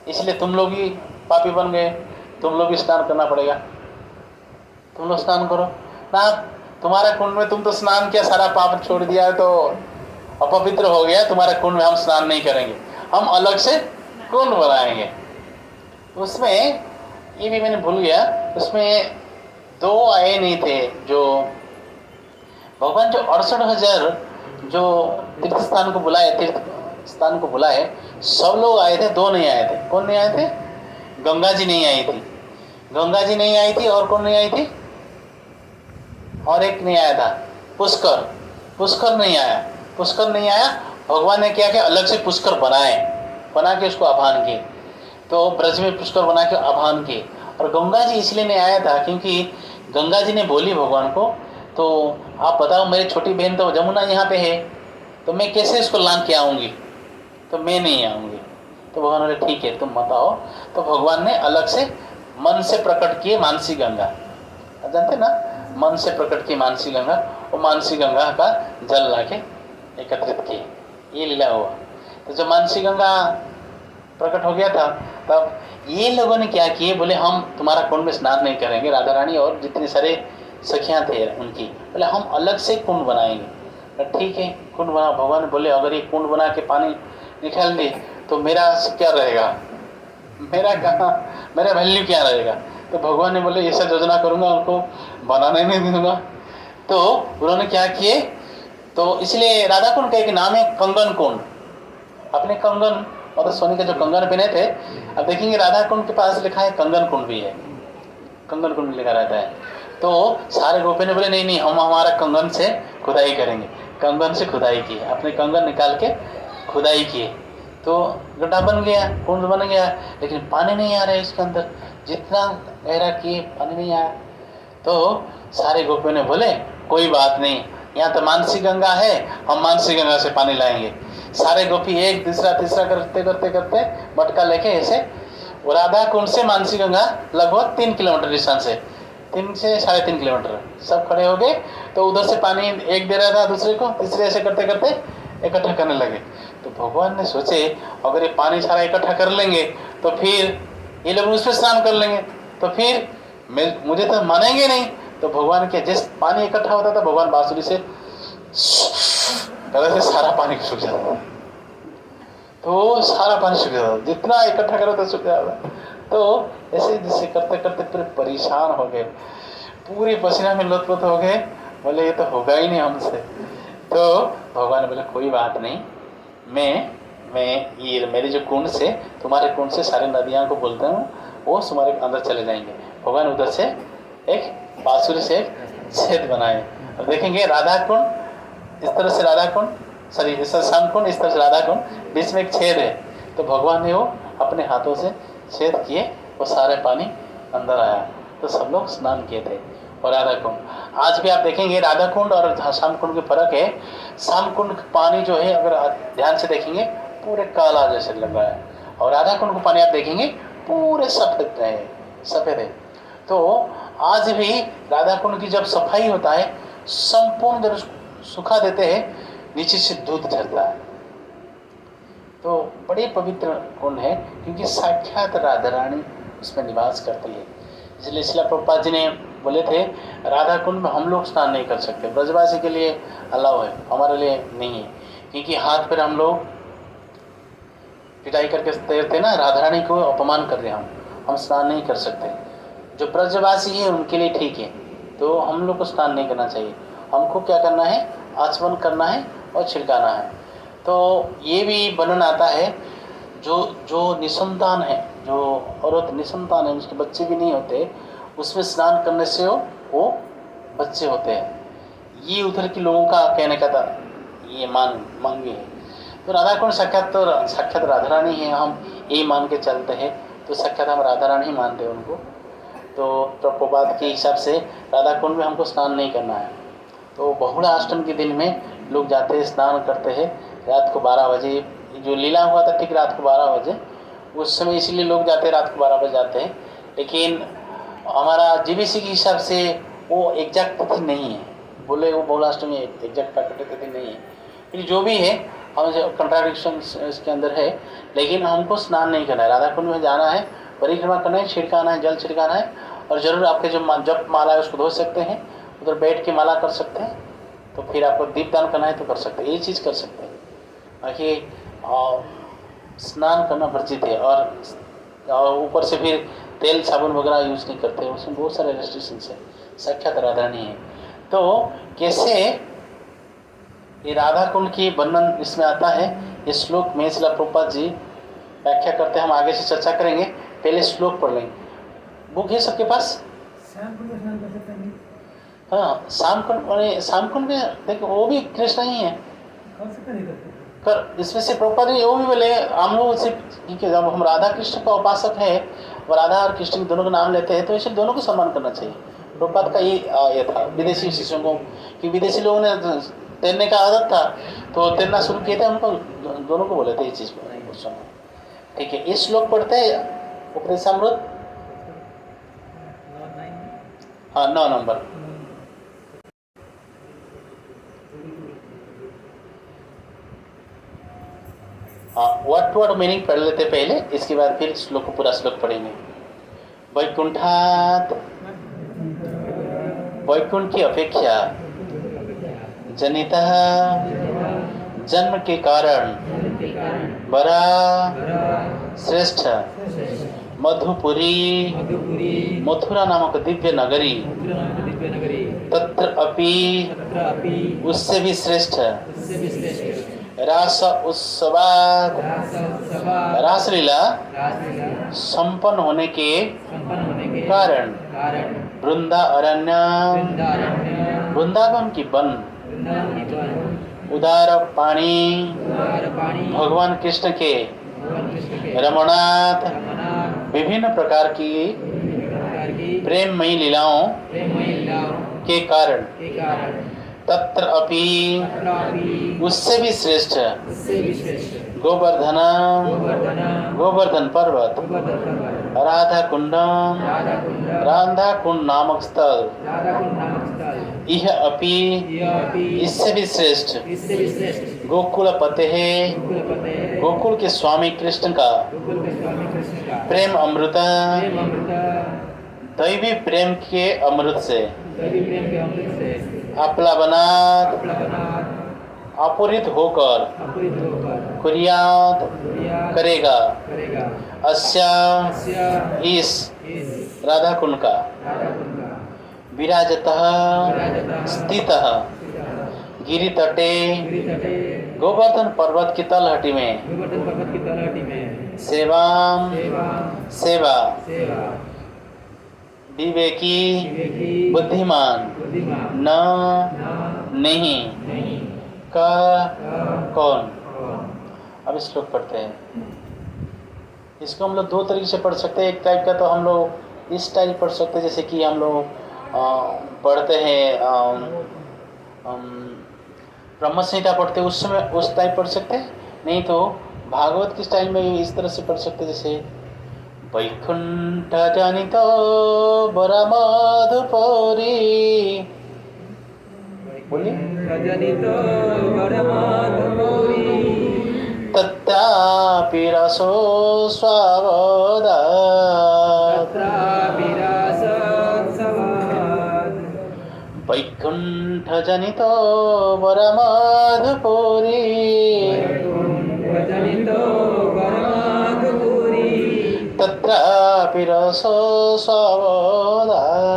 इसलिए तुम लोग ही पापी बन गए, तुम लोग ही स्नान करना पड़ेगा, तुम लोग स्नान करो ना। तुम्हारा कुंड में तुम तो स्नान किया, सारा पाप छोड़ दिया है, तो अपवित्र हो गया तुम्हारा कुंड में, हम स्नान नहीं करेंगे, हम अलग से कुंड बनाएंगे। उसमें ये भी मैंने भूल गया, उसमें 2 आए नहीं थे। जो भगवान जो 68,000 जो तीर्थ स्थान को बुलाए, तीर्थ स्थान को बुलाए, सब लोग आए थे, 2 नहीं आए थे। कौन नहीं आए थे? गंगा जी नहीं आई थी, गंगा जी नहीं आई थी, और कौन नहीं आई थी? और एक नहीं आया था, पुष्कर। पुष्कर नहीं आया, पुष्कर नहीं आया। भगवान ने क्या किया, अलग से पुष्कर बनाए, बना के उसको आह्वान किए। तो ब्रज में पुष्कर बना के आह्वान किए। और गंगा जी इसलिए नहीं आया था क्योंकि गंगा जी ने बोली भगवान को, तो आप बताओ मेरी छोटी बहन तो जमुना यहाँ पे है, तो मैं कैसे इसको लान के आऊँगी, तो मैं नहीं आऊँगी। तो भगवान बोले ठीक है तुम मत आओ। तो भगवान ने अलग से मन से प्रकट किए मानसी गंगा, जानते ना, मन से प्रकट की मानसी गंगा, वो मानसी गंगा का जल लाके एकत्रित किए, ये लीला हुआ। तो जब मानसी गंगा प्रकट हो गया था, तब ये लोगों ने क्या किए, बोले हम तुम्हारा कुंड में स्नान नहीं करेंगे, राधा रानी और जितने सारे सखियां थे उनकी, बोले हम अलग से कुंड बनाएंगे। तो ठीक है कुंड बना। भगवान बोले अगर ये कुंड बना के पानी निकाल दे तो मेरा क्या रहेगा, मेरा कहाँ, मेरा वैल्यू क्या रहेगा। तो भगवान ने बोले ऐसा योजना करूँगा उनको बनाने नहीं दूंगा। तो उन्होंने क्या किए, तो इसलिए राधा कुंड का एक नाम है कंगन कुंड। अपने कंगन और सोने के जो कंगन पहने थे, अब देखेंगे राधा कुंड के पास लिखा है कंगन कुंड भी है, कंगन कुंड लिखा रहता है। तो सारे गोपी ने बोले नहीं नहीं हम हमारा कंगन से खुदाई करेंगे। कंगन से खुदाई की, अपने कंगन निकाल के खुदाई किए, तो गड्ढा बन गया, कुंड बन गया, लेकिन पानी नहीं आ रहा है इसके अंदर, जितना गहरा किए पानी नहीं आया। तो सारे गोपियों ने बोले कोई बात नहीं, यहाँ तो मानसी गंगा है, हम मानसी गंगा से पानी लाएंगे। सारे गोपी एक दूसरा तीसरा करते करते करते मटका लेके ऐसे राधा कुंड से मानसी गंगा लगभग 3 किलोमीटर डिस्टेंस है, 3 से 3.5 किलोमीटर, सब खड़े हो गए। तो उधर से पानी एक दे रहा था दूसरे को, तीसरे ऐसे करते करते इकट्ठा करने लगे। तो भगवान ने सोचे अगर ये पानी सारा इकट्ठा कर लेंगे तो फिर ये लोग उस पर स्नान कर लेंगे, तो फिर मुझे तो मानेंगे नहीं। तो भगवान के जिस पानी इकट्ठा होता था, भगवान बांसुरी से तरह से सारा पानी सूख जाता था, तो सारा पानी सूख जाता था, जितना इकट्ठा करो तो सूख जाता। तो ऐसे जैसे करते करते पूरे परेशान हो गए, पूरे पसीना में लुत्फुत हो गए, बोले ये तो होगा ही नहीं हमसे। तो भगवान बोले कोई बात नहीं, मैं ये मेरे जो कुंड से, तुम्हारे कुंड से सारे नदियाँ को बोलता हूँ, वो तुम्हारे अंदर चले जाएंगे। भगवान उधर से एक बांसुरी से एक छेद बनाए, और देखेंगे राधा कुंड इस तरह से, राधा कुंड सॉरी इस तरह श्याम कुंड, इस तरह से राधा कुंड, बीच में एक छेद है। तो भगवान ने वो अपने हाथों से छेद किए, वो सारे पानी अंदर आया, तो सब लोग स्नान किए थे। और राधा कुंड आज भी आप देखेंगे, राधा कुंड और श्याम कुंड के फर्क है। श्याम कुंड का पानी जो है अगर ध्यान से देखेंगे पूरे काला जैसे लग रहा है, और राधा कुंड का पानी आप देखेंगे पूरे सफेद है। तो आज भी राधा कुंड की जब सफाई होता है, संपूर्ण जब सुखा देते हैं, नीचे से दूध झरता है। तो बड़े पवित्र कुंड है, क्योंकि साक्षात राधा रानी उसमें निवास करती है। इसलिए श्रील प्रभुपाद जी ने बोले थे राधा कुंड में हम लोग स्नान नहीं कर सकते, ब्रजवासी के लिए अलाउ है, हमारे लिए नहीं है, क्योंकि हाथ पर हम लोग पिटाई करके तैरते ना, राधा रानी को अपमान कर रहे हम स्नान नहीं कर सकते। जो ब्रजवासी है उनके लिए ठीक है, तो हम लोग को स्नान नहीं करना चाहिए। हमको क्या करना है, आचमन करना है और छिड़काना है। तो ये भी वर्णन आता है, जो निसंतान है, जो औरत निसंतान है, उसके बच्चे भी नहीं होते, उसमें स्नान करने से वो बच्चे होते हैं। ये उधर के लोगों का कहने का था, ये मांगे है। तो राधा कुंड साक्षात राधा रानी है, हम यही मान के चलते हैं, तो साक्षात हम राधा रानी ही मानते हैं उनको। तो प्रभुपाद के हिसाब से राधा कुंड में हमको स्नान नहीं करना है। तो बहुड़ा अष्टमी के दिन में लोग जाते हैं, स्नान करते हैं रात को 12 बजे, जो लीला हुआ था ठीक रात को 12 बजे, उस समय इसीलिए लोग जाते हैं, रात को 12 बजे जाते हैं। लेकिन हमारा जीबीसी के हिसाब से वो एग्जैक्ट तिथि नहीं है, बोले वो बहुलाष्टमी एग्जैक्ट प्राकृतिक तिथि नहीं है, लेकिन जो भी है हम कंट्राडिक्शन इसके अंदर है। लेकिन हमको स्नान नहीं करना है, राधा कुंड में जाना है, परिक्रमा करना है, छिड़काना है, जल छिड़काना है, और ज़रूर आपके जो जप माला है उसको धो सकते हैं, उधर बैठ के माला कर सकते हैं, तो फिर आपको दीपदान करना है तो कर सकते हैं, ये चीज़ कर सकते हैं। बाकी स्नान करना वर्जित है, और ऊपर से फिर तेल साबुन वगैरह यूज़ नहीं करते, उसमें बहुत सारे रेस्ट्रिक्शंस है, साक्षात राधारानी है। तो कैसे ये राधा कुंड की वर्णन इसमें आता है, ये श्लोक में श्रील प्रभुपाद जी व्याख्या करते हैं, हम आगे से चर्चा करेंगे, पहले श्लोक पढ़ लेंगे। बुक है सबके पास? हाँ, शाम कुंड में देखो वो भी कृष्ण ही है कर, इसमें से प्रभुपाद जी वो भी बोले हम लोग सिर्फ जब हम राधा कृष्ण का उपासक है और राधा और कृष्ण दोनों का नाम लेते हैं तो इसे दोनों को सम्मान करना चाहिए। प्रभुपाद का ये था विदेशी शिष्यों को, कि विदेशी लोगों ने तैरने का आदत था तो तैरना शुरू किए थे, उनको दोनों को बोले थे इस चीज़ को। ठीक है, इस श्लोक पढ़ते हैं उपदेशामृत, हाँ 9 नंबर। हाँ, वर्ड टू वर्ड मीनिंग पढ़ लेते पहले, इसके बाद फिर श्लोक को पूरा श्लोक पढ़ेंगे। वैकुंठात, वैकुंठ की अपेक्षा जनितः जन्म के कारण बड़ा श्रेष्ठ मधुपुरी, मथुरा नामक दिव्य नगरी, तत्र अपि उससे भी श्रेष्ठ रास उत्सवात, रासलीला संपन्न होने के कारण वृंदा अरण्य, वृंदावन की वन, उदार पानी भगवान कृष्ण के रमणात, विभिन्न प्रकार की प्रेममयी लीलाओं के कारण तत्र अपि उससे भी श्रेष्ठ गोवर्धन, गोवर्धन पर्वत, राधा कुंडम, राधा कुंड नामक स्थल, यह अपि इससे भी श्रेष्ठ गोकुल पते है, गोकुल के स्वामी कृष्ण का प्रेम अमृत, दैवी प्रेम के अमृत से अपलावनात, अपरित होकर कुर्यात करेगा, अस्या इस राधा कुंड का विराजतः स्थितः गिरि तटे, गोवर्धन पर्वत की तलहटी में सेवाम सेवा विवेकी बुद्धिमान न नहीं का कौन। अब श्लोक पढ़ते हैं, इसको हम लोग दो तरीके से पढ़ सकते हैं। एक टाइप का तो हम लोग इस टाइप पढ़ सकते हैं जैसे कि हम लोग पढ़ते हैं ब्रह्म संहिता पढ़ते हैं, उस समय उस टाइप पढ़ सकते हैं, नहीं तो भागवत की स्टाइल में इस तरह से पढ़ सकते हैं जैसे वैकुंठ जनित बरमधुपुरी, बोलिए तत्रापि रसो स्वावदात्, वैकुंठ जनित बरमधुपुरी, तत्रापि रसो स्वावदात्,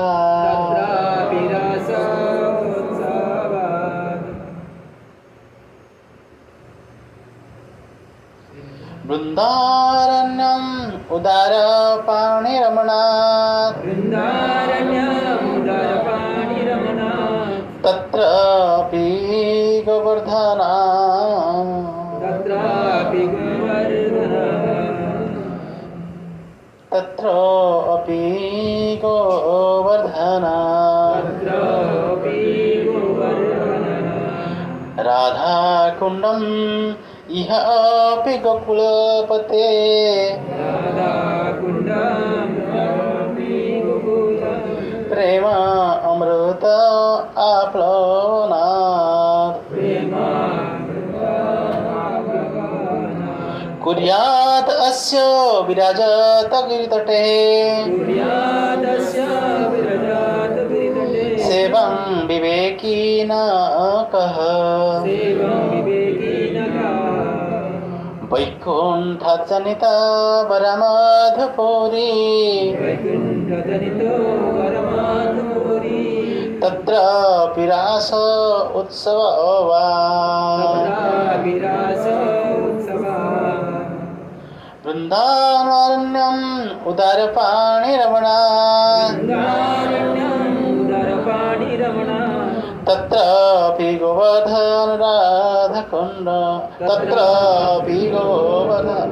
वृंदारण्यम उदार पाणिरमणात्, तत्रापि गोवर्धना, तत्रापि गोवर्धना, राधा कुंडम इह अपि गोकुलपते, प्रेम अमृत आप्लवनात् कुर्यात् अस्य विराजत गिरितटे सेवं विवेकिन कः वैकुण्ठजनित वरमधुपुरी तत्र विरास उत्सववान् वृन्दारण्यम् उदारपाणिरमणा तत्रापि गोवर्धन राधाकुण्ड तत्रापि गोवर्धन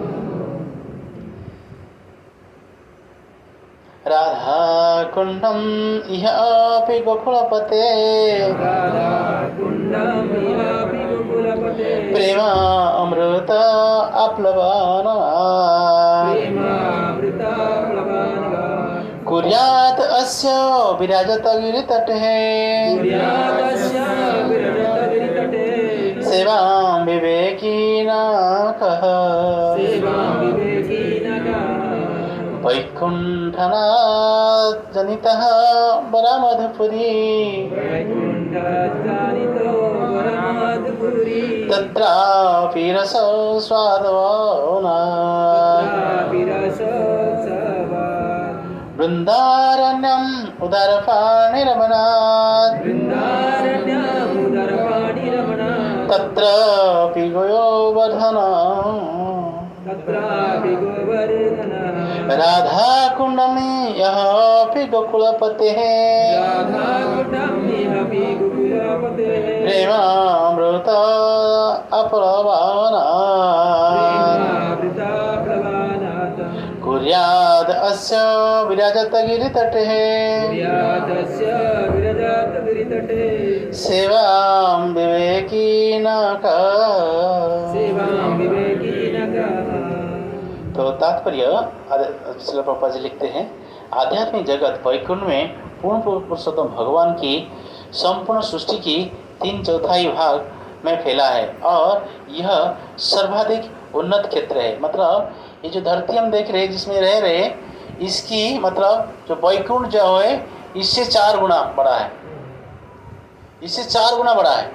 राधाकुण्डम् इह अपि गोकुलपते प्रेम अमृत आप्लवनात् कुर्यात् अस्य विराजत गिरितटे सेवां विवेकिन कः वैकुण्ठनाथ जनितः वरमधुपुरी तत्रापि रसो स्वादवानात् वृन्दारण्यम् उदारपाणिरमणात् तत्रापि गोवर्धन राधाकुण्डम् यः अपि गोकुलपतेः प्रेमामृत आप्लवनात् कुर्याद् अस्य विराजत गिरितटे सेवां विवेकिन तो तात्पर्य श्रील प्रभुपाद जी लिखते हैं, आध्यात्मिक जगत वैकुंठ में पूर्ण पुरुषोत्तम भगवान की संपूर्ण सृष्टि की 3/4 भाग में फैला है और यह सर्वाधिक उन्नत क्षेत्र है। मतलब ये जो धरती हम देख रहे हैं जिसमें रह रहे हैं, इसकी मतलब जो वैकुंठ जो है इससे 4 गुना बड़ा है, इससे 4 गुना बड़ा है।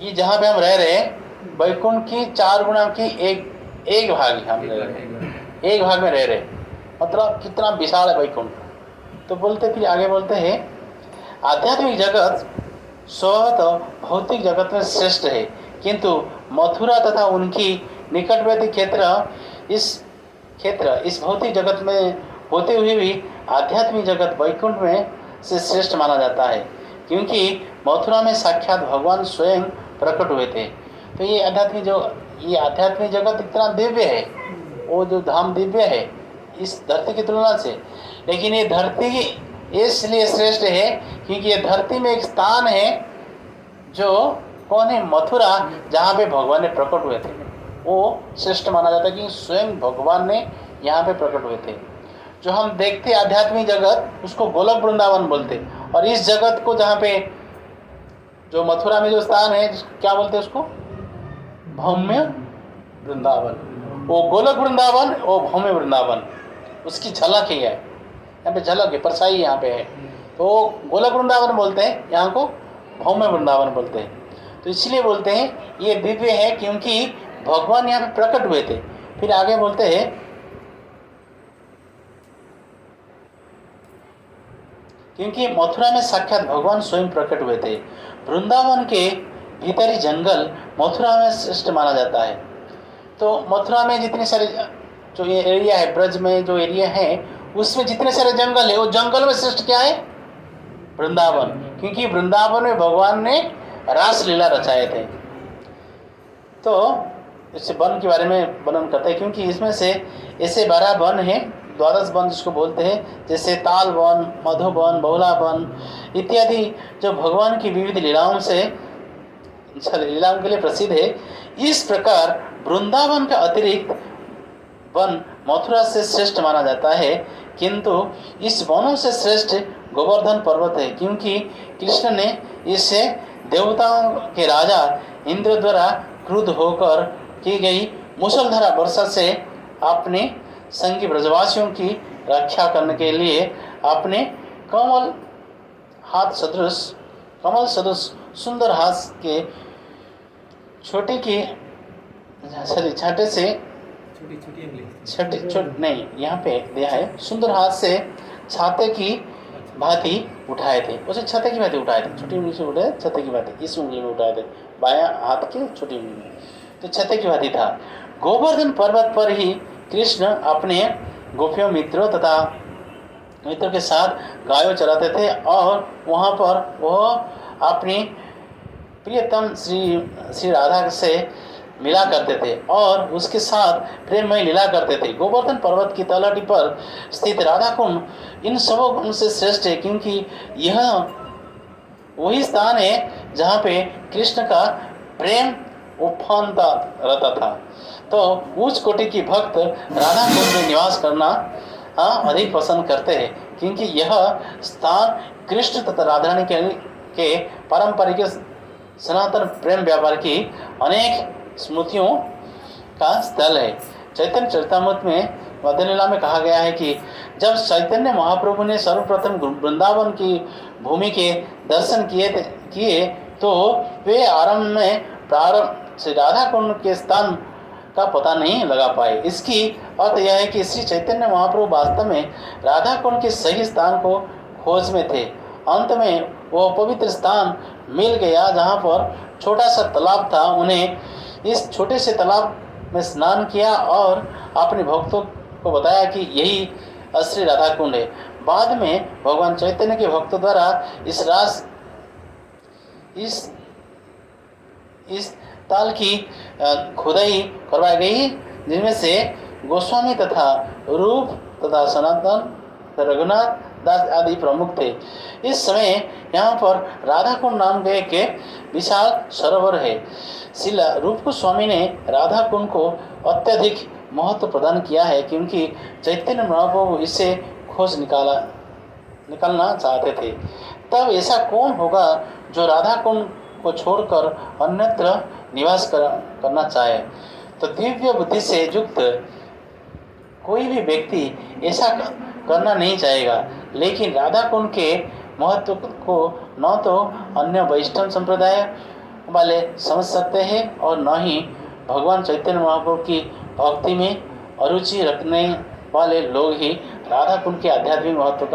ये जहाँ पे हम रह रहे हैं वैकुंठ की 4 गुना की एक भाग हम रह रहे हैं, एक भाग में रह रहे हैं। मतलब कितना विशाल है वैकुंठ। तो बोलते फिर आगे बोलते हैं, आध्यात्मिक जगत स्वतः भौतिक जगत में श्रेष्ठ है, किंतु मथुरा तथा उनकी निकटवर्ती क्षेत्र इस भौतिक जगत में होते हुए भी आध्यात्मिक जगत वैकुंठ में से श्रेष्ठ माना जाता है, क्योंकि मथुरा में साक्षात भगवान स्वयं प्रकट हुए थे। तो ये आध्यात्मिक जगत इतना दिव्य है, वो जो धाम दिव्य है इस धरती की तुलना से। लेकिन ये धरती इसलिए श्रेष्ठ है क्योंकि ये धरती में एक स्थान है जो कौन है, मथुरा, जहाँ पे भगवान ने प्रकट हुए थे। वो श्रेष्ठ माना जाता है क्योंकि स्वयं भगवान ने यहाँ पे प्रकट हुए थे। जो हम देखते आध्यात्मिक जगत उसको गोलक वृंदावन बोलते, और इस जगत को जहाँ पे जो मथुरा में जो स्थान है क्या बोलते हैं उसको, भौम्य वृंदावन। वो गोलक वृंदावन, वो भौम्य वृंदावन, उसकी झलक ही है। यहाँ पे झलक है, परछाई यहाँ पे है, तो गोलक वृंदावन बोलते हैं, यहाँ को भौम्य वृंदावन बोलते हैं। तो इसलिए बोलते हैं ये दिव्य है क्योंकि भगवान यहाँ पे प्रकट हुए थे। फिर आगे बोलते हैं, क्योंकि मथुरा में साक्षात भगवान स्वयं प्रकट हुए थे। वृंदावन के भीतरी जंगल मथुरा में श्रेष्ठ माना जाता है। तो मथुरा में जितने सारे जो ये एरिया है, ब्रज में जो एरिया है उसमें जितने सारे जंगल है, वो जंगल में श्रेष्ठ क्या है, वृंदावन। क्योंकि वृंदावन में भगवान ने रास लीला रचाए थे। तो इससे वन के बारे में वर्णन करते हैं, क्योंकि इसमें से ऐसे 12 वन हैं, 12 वन जिसको बोलते हैं, जैसे ताल वन, मधुवन, बहुला वन इत्यादि, जो भगवान की विविध लीलाओं के लिए प्रसिद्ध है। इस प्रकार वृंदावन का अतिरिक्त वन मथुरा से श्रेष्ठ माना जाता है, किंतु इस वनों से श्रेष्ठ गोवर्धन पर्वत है, क्योंकि कृष्ण ने इसे देवताओं के राजा इंद्र द्वारा क्रुद्ध होकर की गई मुसलधारा वर्षा से अपने संगी ब्रजवासियों की रक्षा करने के लिए अपने कमल सदृश सुंदर हाथ के छोटे से नहीं, यहाँ पे दिया है सुंदर हाथ से छाते की भांति उठाए थे। उसे छाते की भांति उठाए थे, छोटी उंगली से उठाए, छाते की भांति इस उंगली में उठाए थे, बायां हाथ के छोटी उंगली में, तो छाते की भांति था। गोवर्धन पर्वत पर ही कृष्ण अपने गोपियों मित्रों के साथ गायों चराते थे और वहाँ पर वह अपनी प्रियतम श्री राधा से मिला करते थे और उसके साथ प्रेममय लीला करते थे। गोवर्धन पर्वत की तलहटी पर स्थित राधा कुंड इन सबों गुण से श्रेष्ठ है, क्योंकि यह वही स्थान है जहाँ पे कृष्ण का प्रेम उफानता रहता था। तो उच्च कोटि की भक्त राधा कुंड में निवास करना अधिक पसंद करते हैं, क्योंकि यह स्थान कृष्ण तथा राधा रानी के पारंपरिक सनातन प्रेम व्यापार की अनेक स्मृतियों का स्थल है। चैतन्य चरितामृत में मध्य लीला में कहा गया है कि जब चैतन्य महाप्रभु ने सर्वप्रथम वृंदावन की भूमि के दर्शन किए तो वे आरंभ में प्रारंभ श्री राधा कुंड के स्थान का पता नहीं लगा पाए। इसकी अर्थ यह है कि श्री चैतन्य महाप्रभु वास्तव में राधा कुंड के सही स्थान को खोज में थे। अंत में वह पवित्र स्थान मिल गया जहाँ पर छोटा सा तालाब था। उन्हें इस छोटे से तालाब में स्नान किया और अपने भक्तों को बताया कि यही असली राधा कुंड है। बाद में भगवान चैतन्य के भक्तों द्वारा इस ताल की खुदाई करवाई गई, जिनमें से गोस्वामी तथा रूप तथा सनातन रघुनाथ दास आदि प्रमुख थे। इस समय यहाँ पर राधा कुंड नाम के एक विशाल सरोवर है। शिला रूप गोस्वामी ने राधा कुंड को अत्यधिक महत्व प्रदान किया है, क्योंकि चैतन्य महाप्रभु इसे खोज निकालना चाहते थे। तब ऐसा कौन होगा जो राधा कुंड को छोड़कर अन्यत्र निवास करना चाहे? तो दिव्य बुद्धि से युक्त कोई भी व्यक्ति ऐसा करना नहीं चाहेगा। लेकिन राधा कुंड के महत्व को न तो अन्य वैष्णव संप्रदाय वाले समझ सकते हैं और न ही भगवान चैतन्य महाप्रभु की भक्ति में अरुचि रखने वाले लोग ही राधा कुंड के आध्यात्मिक महत्व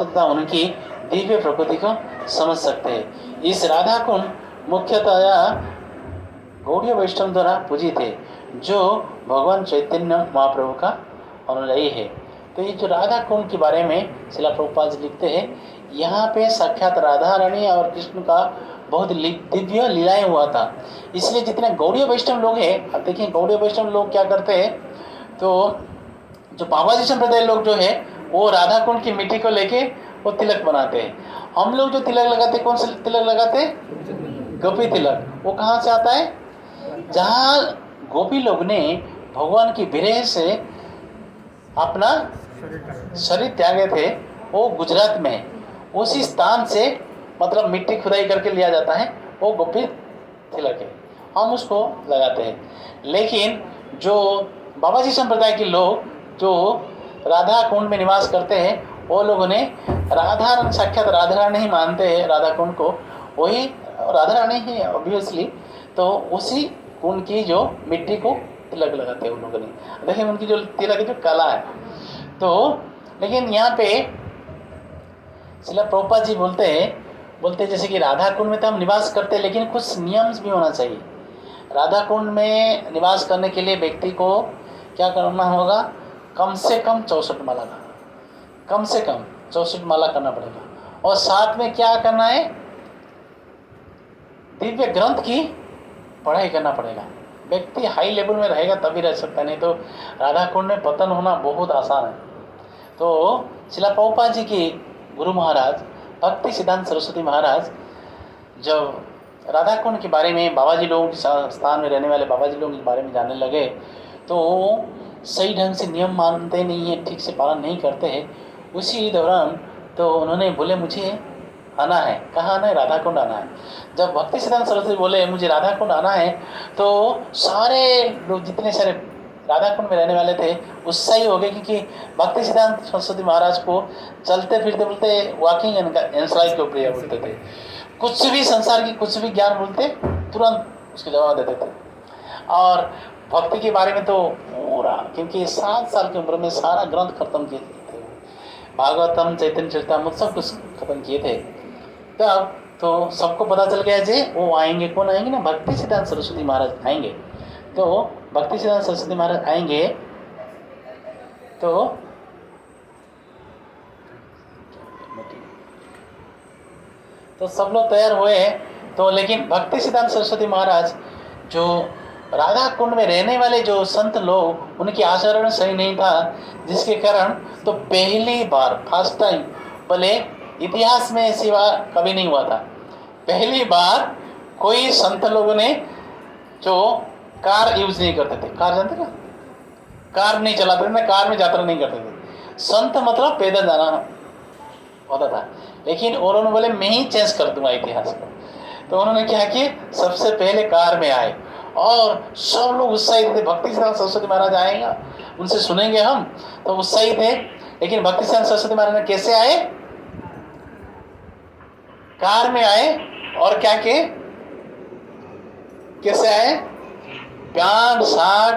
तथा उनकी दिव्य प्रकृति को समझ सकते हैं। इस राधा कुंड मुख्यतया गौड़ीय वैष्णव द्वारा पूजित है, जो भगवान चैतन्य महाप्रभु का अनुयायी है। तो ये जो राधा कुंड के बारे में शिला प्रभुपाद जी लिखते हैं, यहाँ पे साक्षात राधा रानी और कृष्ण का बहुत दिव्य लीलाएं हुआ था। इसलिए जितने गौड़ीय वैष्णव लोग हैं, अब देखिए गौड़ीय वैष्णव लोग क्या करते हैं, तो जो बाबाजी संप्रदाय लोग जो है वो राधा कुंड की मिट्टी को लेके वो तिलक बनाते हैं। हम लोग जो तिलक लगाते, कौन सा तिलक लगाते? गोपी तिलक। वो कहाँ से आता है? जहाँ गोपी लोग ने भगवान की विरह से अपना शरीर त्यागे थे, वो गुजरात में उसी स्थान से मतलब मिट्टी खुदाई करके लिया जाता है, वो गोपी तिलक है, हम उसको लगाते हैं। लेकिन जो बाबाजी संप्रदाय के लोग जो राधा कुंड में निवास करते हैं, वो लोगों ने राधा साक्षात राधा रानी ही मानते हैं राधा कुंड को, वही राधा रानी ही ऑब्वियसली, तो उसी कुंड की जो मिट्टी को तिलक लगाते हैं उन लोगों ने। देखिए उनकी जो तिलक जो कला है। तो लेकिन यहाँ पे शिला प्रभुपाद जी बोलते जैसे कि राधा कुंड में तो हम निवास करते हैं, लेकिन कुछ नियम भी होना चाहिए। राधा कुंड में निवास करने के लिए व्यक्ति को क्या करना होगा? कम से कम 64 माला का, कम से कम 64 माला करना पड़ेगा। और साथ में क्या करना है? दिव्य ग्रंथ की पढ़ाई करना पड़ेगा। व्यक्ति हाई लेवल में रहेगा तभी रह सकता है, नहीं तो राधा कुंड में पतन होना बहुत आसान है। तो शिला प्रभुपाद जी की गुरु महाराज भक्ति सिद्धांत सरस्वती महाराज जब राधा कुंड के बारे में बाबाजी लोगों के स्थान में रहने वाले बाबाजी लोगों के बारे में जानने लगे, तो सही ढंग से नियम मानते नहीं है, ठीक से पालन नहीं करते हैं, उसी दौरान तो उन्होंने बोले मुझे आना है। कहाँ आना है? राधा कुंड आना है। जब भक्ति सिद्धांत सरस्वती बोले मुझे राधा कुंड आना है, तो सारे लोग जितने सारे राधा कुंड में रहने वाले थे उत्साही हो गए, क्योंकि भक्ति सिद्धांत सरस्वती महाराज को चलते फिरते बोलते वॉकिंग एनसाइक्लोपीडिया बोलते थे। कुछ भी संसार की कुछ भी ज्ञान बोलते तुरंत उसके जवाब देते थे। और भक्ति के बारे में तो पूरा, क्योंकि 7 साल की उम्र में सारा ग्रंथ खत्म किए थे, भागवतम चैतन्य चरितामृत सब कुछ खत्म किए थे। तब तो सबको पता चल गया जे वो आएंगे। कौन आएंगे ना? भक्ति सिद्धांत सरस्वती महाराज आएंगे। तो भक्ति सिद्धांत सरस्वती महाराज आएंगे तो सब लोग तैयार हुए। तो लेकिन भक्ति सिद्धांत सरस्वती महाराज जो राधा कुंड में रहने वाले जो संत लोग, उनकी आचरण सही नहीं था, जिसके कारण तो पहली बार फर्स्ट टाइम, बोले इतिहास में ऐसी बात कभी नहीं हुआ था, पहली बार कोई संत लोगों ने जो कार यूज नहीं करते थे। कार जानते ना? कार नहीं चलाते थे, कार में यात्रा नहीं करते थे। संत मतलब पैदल जाना होता था। लेकिन उन्होंने बोले मैं ही चेंज कर दूंगा इतिहास को। तो उन्होंने क्या किया? सबसे पहले कार में आए और सब लोग उत्साहित थे, भक्ति सिद्धांत सरस्वती महाराज आएगा, उनसे सुनेंगे हम, तो उत्साहित थे। लेकिन भक्ति सिद्धांत सरस्वती महाराज ने कैसे आए? कार में आए और क्या किए? कैसे आए? पैंट शर्ट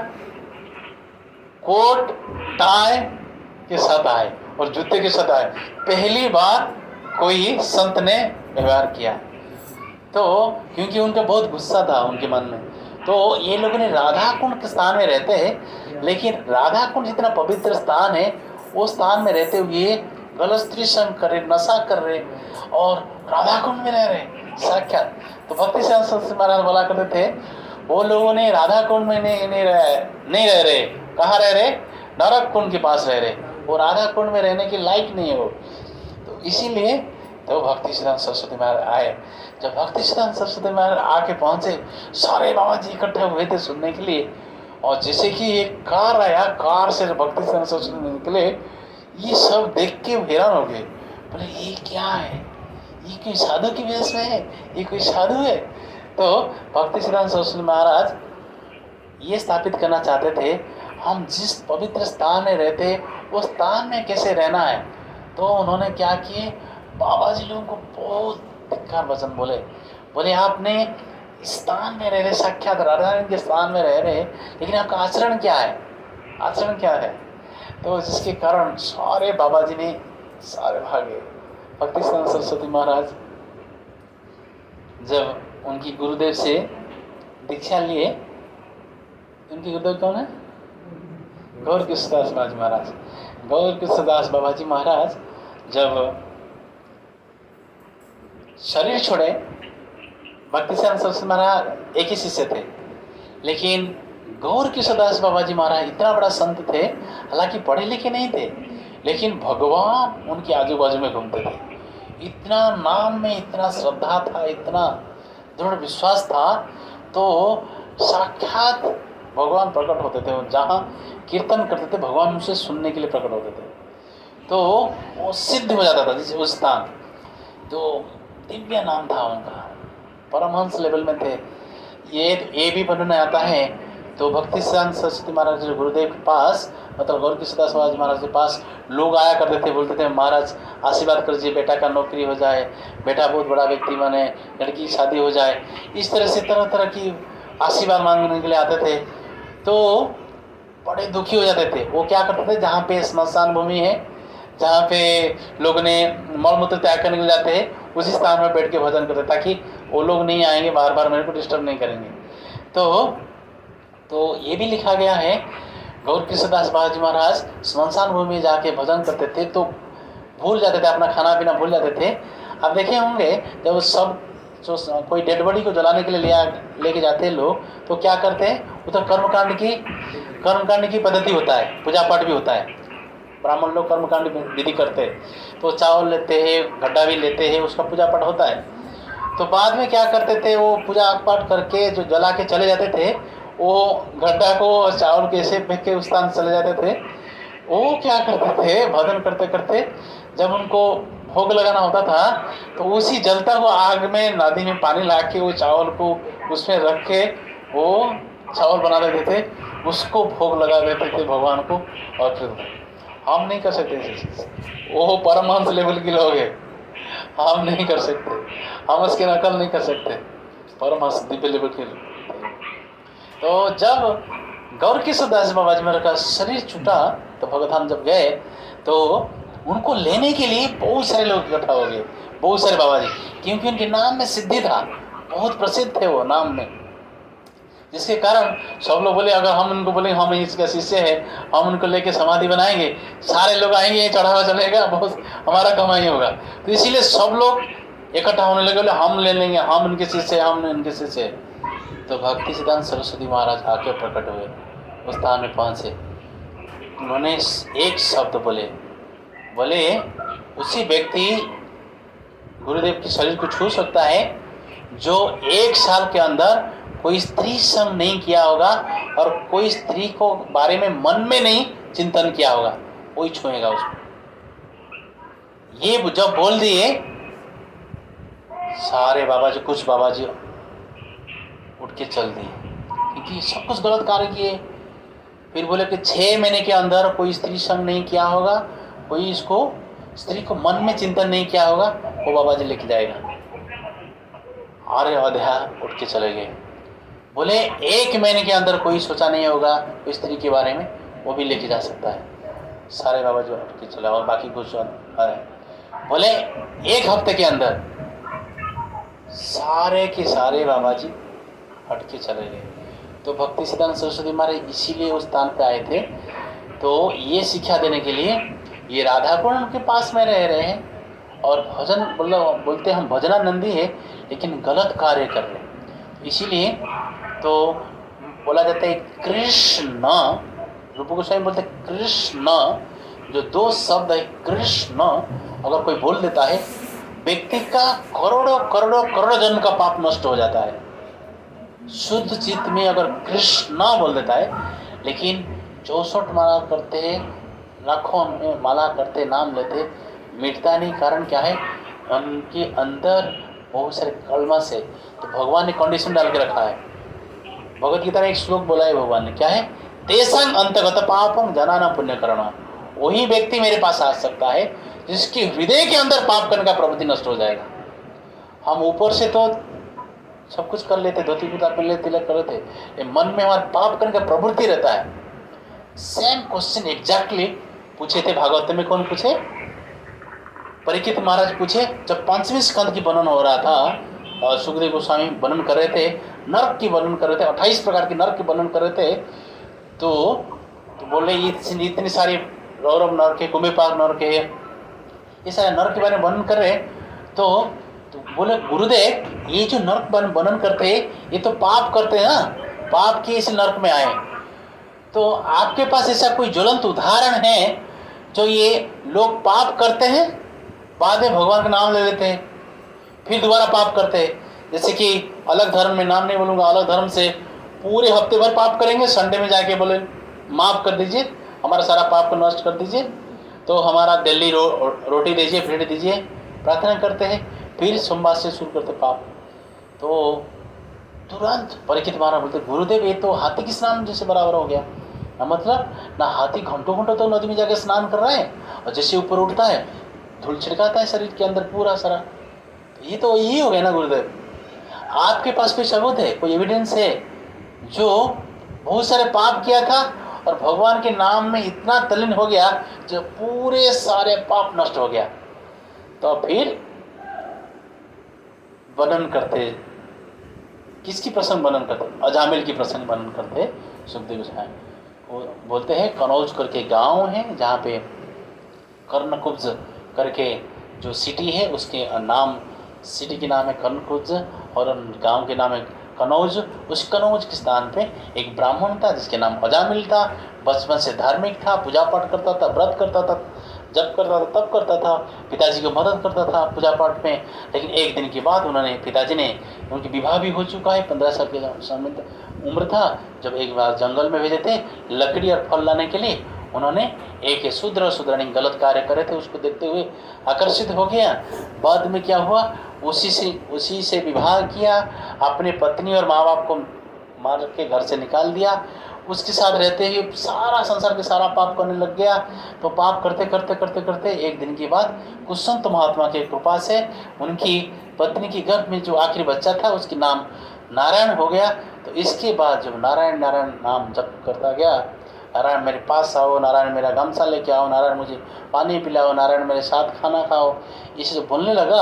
कोट टाई के साथ आए और जूते के साथ आए। पहली बार कोई संत ने व्यवहार किया। तो क्योंकि उनका बहुत गुस्सा था उनके मन में, तो ये लोगों ने राधा कुंड के स्थान में रहते हैं, लेकिन राधा कुंड जितना पवित्र स्थान है वो स्थान में रहते हुए गलत स्त्री संग कर रहे, नशा कर रहे और राधा कुंड में रह रहे साक्षात। तो भक्ति सिद्धांत सरस्वती महाराज बोला करते थे वो लोगों ने राधा कुंड में नहीं रह रहे। कहाँ रह रहे? नरक कुंड के पास रह रहे। वो राधा कुंड में रहने के लायक नहीं है वो। तो इसीलिए तो भक्ति सिद्धांत सरस्वती महाराज आए। जब भक्ति सिद्धांत सरस्वती महाराज आके पहुंचे, सारे बाबा जी इकट्ठे हुए थे सुनने के लिए। और जैसे कि एक कार आया, कार से भक्ति सिद्धांत सरस्वती निकले, ये सब देख के हैरान हो गए। बोले ये क्या है? ये कोई साधु की वेश में है? ये कोई साधु है? तो भक्ति सिद्धांत सरस्वती महाराज ये स्थापित करना चाहते थे हम जिस पवित्र स्थान में रहते उस स्थान में कैसे रहना है। तो उन्होंने क्या किए? बाबा जी लोगों को बहुत धिक्कार वचन बोले। बोले आपने स्थान में रह रहे, साक्षात राधा रानी के स्थान में रह रहे, लेकिन आपका आचरण क्या है? आचरण क्या है? तो जिसके कारण सारे बाबा जी ने सारे भागे। भक्ति सिद्धांत सरस्वती महाराज जब उनकी गुरुदेव से दीक्षा लिए, उनके गुरुदेव कौन है? गौर कृष्णदास बाबा जी महाराज। गौर कृष्णदास बाबा जी महाराज जब शरीर छोड़े, भक्ति सिद्धांत सरस्वती महाराज एक ही शिष्य थे, लेकिन गौर कृष्णदास बाबा जी महाराज इतना बड़ा संत थे, हालांकि पढ़े लिखे नहीं थे, लेकिन भगवान उनके आजू बाजू में घूमते थे। इतना नाम में इतना श्रद्धा था, इतना दृढ़ विश्वास था, तो साक्षात भगवान प्रकट होते थे। जहाँ कीर्तन करते थे भगवान उनसे सुनने के लिए प्रकट होते थे, तो वो सिद्ध हो जाता था जैसे उस स्थान। तो दिव्य नाम था उनका, परमहंस लेवल में थे। ये भी वर्णन आता है। तो भक्ति सिद्धांत सरस्वती महाराज गुरुदेव के पास, मतलब गौर कृष्णदास बाबा जी महाराज के पास लोग आया करते थे, बोलते थे महाराज आशीर्वाद करिए, बेटा का नौकरी हो जाए, बेटा बहुत बड़ा व्यक्ति बने, लड़की की शादी हो जाए। इस तरह से तरह तरह की आशीर्वाद मांगने के लिए आते थे। तो बड़े दुखी हो जाते थे। वो क्या करते थे? जहाँ पे स्मशान भूमि है, जहाँ पे लोग ने मलमूत्र त्याग करने के लिए जाते हैं, उसी स्थान में बैठ के भजन करते, ताकि वो लोग नहीं आएंगे, बार बार मेरे को डिस्टर्ब नहीं करेंगे। तो ये भी लिखा गया है, गौर कृष्णदास बाबा जी महाराज स्मशान भूमि में जाके भजन करते थे, तो भूल जाते थे, अपना खाना पीना भूल जाते थे। आप देखे होंगे जब सब जो कोई डेड बॉडी को जलाने के लिए लेके जाते हैं लोग, तो क्या करते हैं? उधर कर्मकांड की पद्धति होता है, पूजा पाठ भी होता है। ब्राह्मण लोग कर्मकांड विधि करते हैं, तो चावल लेते हैं, गड्ढा भी लेते हैं, उसका पूजा पाठ होता है। तो बाद में क्या करते थे? वो पूजा पाठ करके जो जला के चले जाते थे, वो गड्ढा को चावल कैसे फेंक के उस स्थान चले जाते थे। वो क्या करते थे, भजन करते करते जब उनको भोग लगाना होता था तो उसी जलता हुआ आग में नदी में पानी ला के वो चावल को उसमें रख के वो चावल बना देते थे, उसको भोग लगा देते थे भगवान को। और फिर हम नहीं कर सकते ऐसी चीज़, वो परमहंस लेवल के लोग हैं, हम नहीं कर सकते, हम उसकी नकल नहीं कर सकते, परमहंस दिव्य लेवल के लोग। तो जब गौर किशोर दास बाबा जी मेरा का शरीर छूटा तो भगवधाम जब गए तो उनको लेने के लिए बहुत सारे लोग इकट्ठा हो गए, बहुत सारे बाबा जी, क्योंकि उनके नाम में सिद्धि था, बहुत प्रसिद्ध थे वो नाम में, जिसके कारण सब लोग बोले अगर हम उनको बोले हम इसका शिष्य है, हम उनको लेके समाधि बनाएंगे, सारे लोग आएंगे, चढ़ावा चलेगा, बहुत हमारा कमाई होगा। तो इसीलिए सब लोग इकट्ठा होने लगे, बोले हम ले लेंगे, हम उनके शिष्य, हम उनके शिष्य। तो भक्ति सिद्धांत सरस्वती महाराज आके प्रकट हुए, उस स्थान में पहुंचे, उन्होंने एक शब्द बोले उसी व्यक्ति गुरुदेव के शरीर को छू सकता है जो 1 साल के अंदर कोई स्त्री संग नहीं किया होगा और कोई स्त्री को बारे में मन में नहीं चिंतन किया होगा, वही छुएगा उसको। ये जब बोल दिए सारे बाबा जी, कुछ बाबा जी उठ के चल दिए, क्योंकि सब कुछ गलत कार्य किए। फिर बोले कि 6 महीने के अंदर कोई स्त्री संग नहीं किया होगा, कोई इसको स्त्री को मन में चिंतन नहीं किया होगा, वो बाबा जी लेके जाएगा। अरे अध्याय उठ के चले गए। बोले 1 महीने के अंदर कोई सोचा नहीं होगा कोई स्त्री के बारे में, वो भी लेके जा सकता है। सारे बाबा जी उठ के चले, और बाकी कुछ बोले 1 हफ्ते के अंदर सारे के सारे बाबा जी हट के चले गए। तो भक्ति सिद्धांत सरस्वती महाराज इसीलिए उस स्थान पे आए थे, तो ये शिक्षा देने के लिए, ये राधा कुंड उनके पास में रह रहे हैं और भजन बोलते हम भजनानंदी है, लेकिन गलत कार्य कर रहे हैं। इसीलिए तो बोला जाता है कृष्ण, रूप गोस्वामी बोलते कृष्ण, जो 2 शब्द है कृष्ण, अगर कोई बोल देता है व्यक्ति का करोड़ों जन्म का पाप नष्ट हो जाता है। शुद्ध चित्त में अगर कृष्ण बोल देता है, लेकिन 64 माला करते, लाखों में माला करते, नाम लेते, मिटता नहीं। कारण क्या है, उनके अंदर बहुत सारे कलमश है। तो भगवान ने कंडीशन डाल के रखा है। भगवत गीता में एक श्लोक बोला है भगवान ने, क्या है, तेसंग अंतगत पापं जनाना पुण्य करना। वही व्यक्ति मेरे पास आ सकता है जिसकी हृदय के अंदर पाप करने का प्रवृत्ति नष्ट हो जाएगा। हम ऊपर से तो सब कुछ कर लेते, धोती कुर्ता पहन लेते, तिलक कर लेते, मन में हमारे पाप करने का प्रवृत्ति रहता है। सेम क्वेश्चन एग्जैक्टली पूछे थे भागवत में। कौन पूछे? परीक्षित महाराज पूछे, जब 5वें स्कंद की वर्णन हो रहा था, सुखदेव गोस्वामी वर्णन कर रहे थे, नरक की वर्णन कर रहे थे, 28 प्रकार के नरक की वर्णन कर रहे थे, तो बोले इतनी सारी रौरव नरक है, कुंभीपाक नरक है, ये सारे नरक के बारे में वर्णन कर रहे हैं। तो बोले गुरुदेव, ये जो नरक वर्णन करते हैं ये तो पाप करते हैं ना, पाप की इस नरक में आए, तो आपके पास ऐसा कोई ज्वलंत उदाहरण है जो ये लोग पाप करते हैं, बाद में भगवान का नाम ले लेते हैं, फिर दोबारा पाप करते हैं? जैसे कि अलग धर्म में, नाम नहीं बोलूँगा, अलग धर्म से पूरे हफ्ते भर पाप करेंगे, संडे में जाके बोले माफ़ कर दीजिए, हमारा सारा पाप को नष्ट कर दीजिए, तो हमारा दिल्ली रोटी दीजिए, ब्रेड दीजिए, प्रार्थना करते हैं, फिर सोमवार से शुरू करते पाप। तो तुरंत परीक्षित महाराज बोलते, गुरुदेव ये तो हाथी की स्नान जैसे बराबर हो गया ना, मतलब ना हाथी घंटों तो नदी में जाके स्नान कर रहे हैं, और जैसे ऊपर उठता है धूल छिड़काता है शरीर के अंदर पूरा सारा, तो ये तो यही हो गया ना गुरुदेव। आपके पास कोई सबूत है, कोई एविडेंस है जो बहुत सारे पाप किया था और भगवान के नाम में इतना तल्लीन हो गया जो पूरे सारे पाप नष्ट हो गया? तो फिर वर्णन करते, किसकी प्रसंग वर्णन करते? अजामिल की प्रसंग वर्णन करते सुखदेव गोस्वामी। वो बोलते हैं कनौज करके गांव है, जहाँ पे कर्णकुब्ज करके जो सिटी है, उसके नाम, सिटी के नाम है कर्णकुब्ज और गांव के नाम है कनौज। उस कनौज के स्थान पे एक ब्राह्मण था जिसके नाम अजामिल था, बचपन से धार्मिक था, पूजा पाठ करता था, व्रत करता था, जब करता था तब करता था, पिताजी को मदद करता था पूजा पाठ में। लेकिन एक दिन के बाद उन्होंने, पिताजी ने, उनकी विवाह भी हो चुका है, 15 साल के समय उम्र था जब एक बार जंगल में भेजे थे लकड़ी और फल लाने के लिए। उन्होंने एक शूद्र और शूद्रानी गलत कार्य करे थे, उसको देखते हुए आकर्षित हो गया। बाद में क्या हुआ, उसी से विवाह किया, अपने पत्नी और माँ बाप को मार के घर से निकाल दिया। उसके साथ रहते हुए सारा संसार के सारा पाप करने लग गया। तो पाप करते करते करते करते एक दिन के बाद कुछ संत महात्मा की कृपा से उनकी पत्नी की गर्भ में जो आखिरी बच्चा था उसके नाम नारायण हो गया। तो इसके बाद जब नारायण नारायण नाम जप करता गया, नारायण मेरे पास आओ, नारायण मेरा गमछा लेके आओ, नारायण मुझे पानी पिलाओ, नारायण मेरे साथ खाना खाओ, इसे जो बोलने लगा,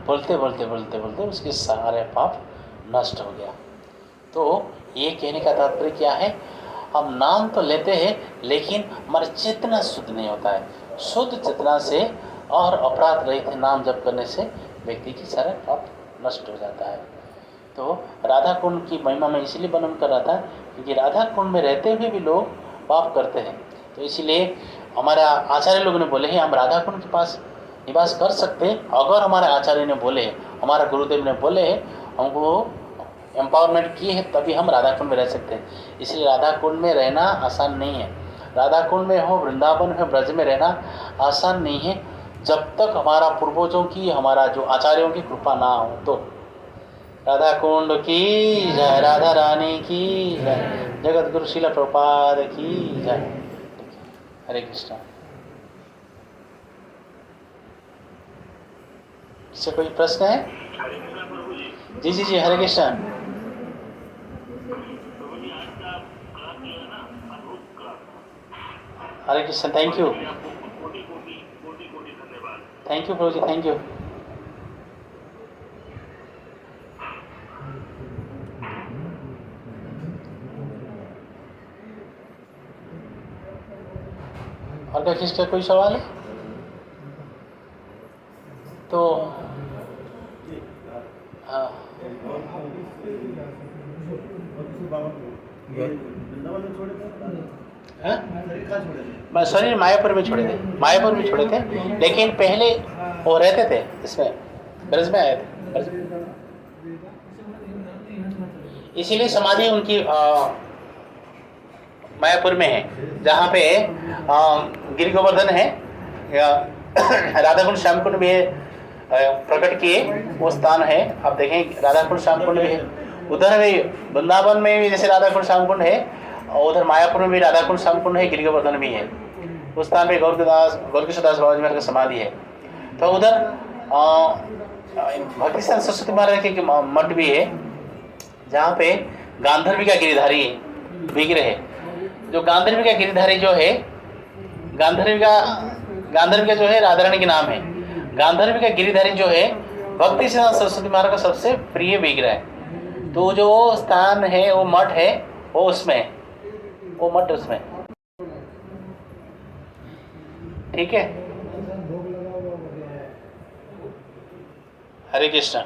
बोलते बोलते बोलते बोलते उसके सारे पाप नष्ट हो गया। तो ये कहने का तात्पर्य क्या है, हम नाम तो लेते हैं लेकिन हमारा चेतना शुद्ध नहीं होता है। शुद्ध चेतना से और अपराध रहित नाम जप करने से व्यक्ति की सारे पाप नष्ट हो जाता है। तो राधा कुंड की महिमा में इसलिए वर्णन कर रहा था क्योंकि राधा कुंड में रहते हुए भी लोग पाप करते हैं। तो इसलिए हमारा आचार्य लोगों ने बोले हैं हम राधा कुंड के पास निवास कर सकते हैं, अगर हमारे आचार्य ने बोले, हमारा गुरुदेव ने बोले, हमको एम्पावरमेंट की है, तभी हम राधा कुंड में रह सकते हैं। इसलिए राधा कुंड में रहना आसान नहीं है। राधा कुंड में हो, वृंदावन में, ब्रज में रहना आसान नहीं है जब तक हमारा पूर्वजों की, हमारा जो आचार्यों की कृपा ना हो। तो राधा कुंड की जय, राधा रानी की जय, जगत गुरु श्रील प्रभुपाद की जय। हरे कृष्णा। इससे कोई प्रश्न है? जी जी जी, Hare Krishna. Hare Krishna, thank you, thank you प्रभु जी, थैंक यू। और क्या किसका कोई सवाल है? तो हाँ, मैं शरीर मायापुर में छोड़े थे, मायापुर में छोड़े थे, लेकिन पहले वो रहते थे इसमें, ब्रज में आए थे। इसीलिए समाधि उनकी मायापुर में है, जहाँ पे गिरि गोवर्धन है, राधा कुंड श्याम कुंड भी प्रकट किए वो स्थान है। आप देखें राधा कुंड श्याम कुंड भी है, उधर भी वृंदावन में भी जैसे राधा कुंड श्याम कुंड है, और उधर मायापुर में भी राधा कुंड श्याम कुंड है, गिरि गोवर्धन भी है। उस स्थान पे गौरकिशोर दास बाबा जी की समाधि है। तो उधर भक्ति सरस्वती महाराज के मठ भी है, जहाँ पे गांधर्वी का गिरिधारी विग्रह है। जो गांधर्वी का गिरिधारी जो है, गांधर्वी का जो है राधा रानी के नाम है। गांधर्वी का गिरिधारी जो है भक्ति सरस्वती महाराज का सबसे प्रिय विग्रह है। तो जो स्थान है, वो मठ है, वो उसमें, वो मठ उसमें, ठीक है। हरे कृष्णा।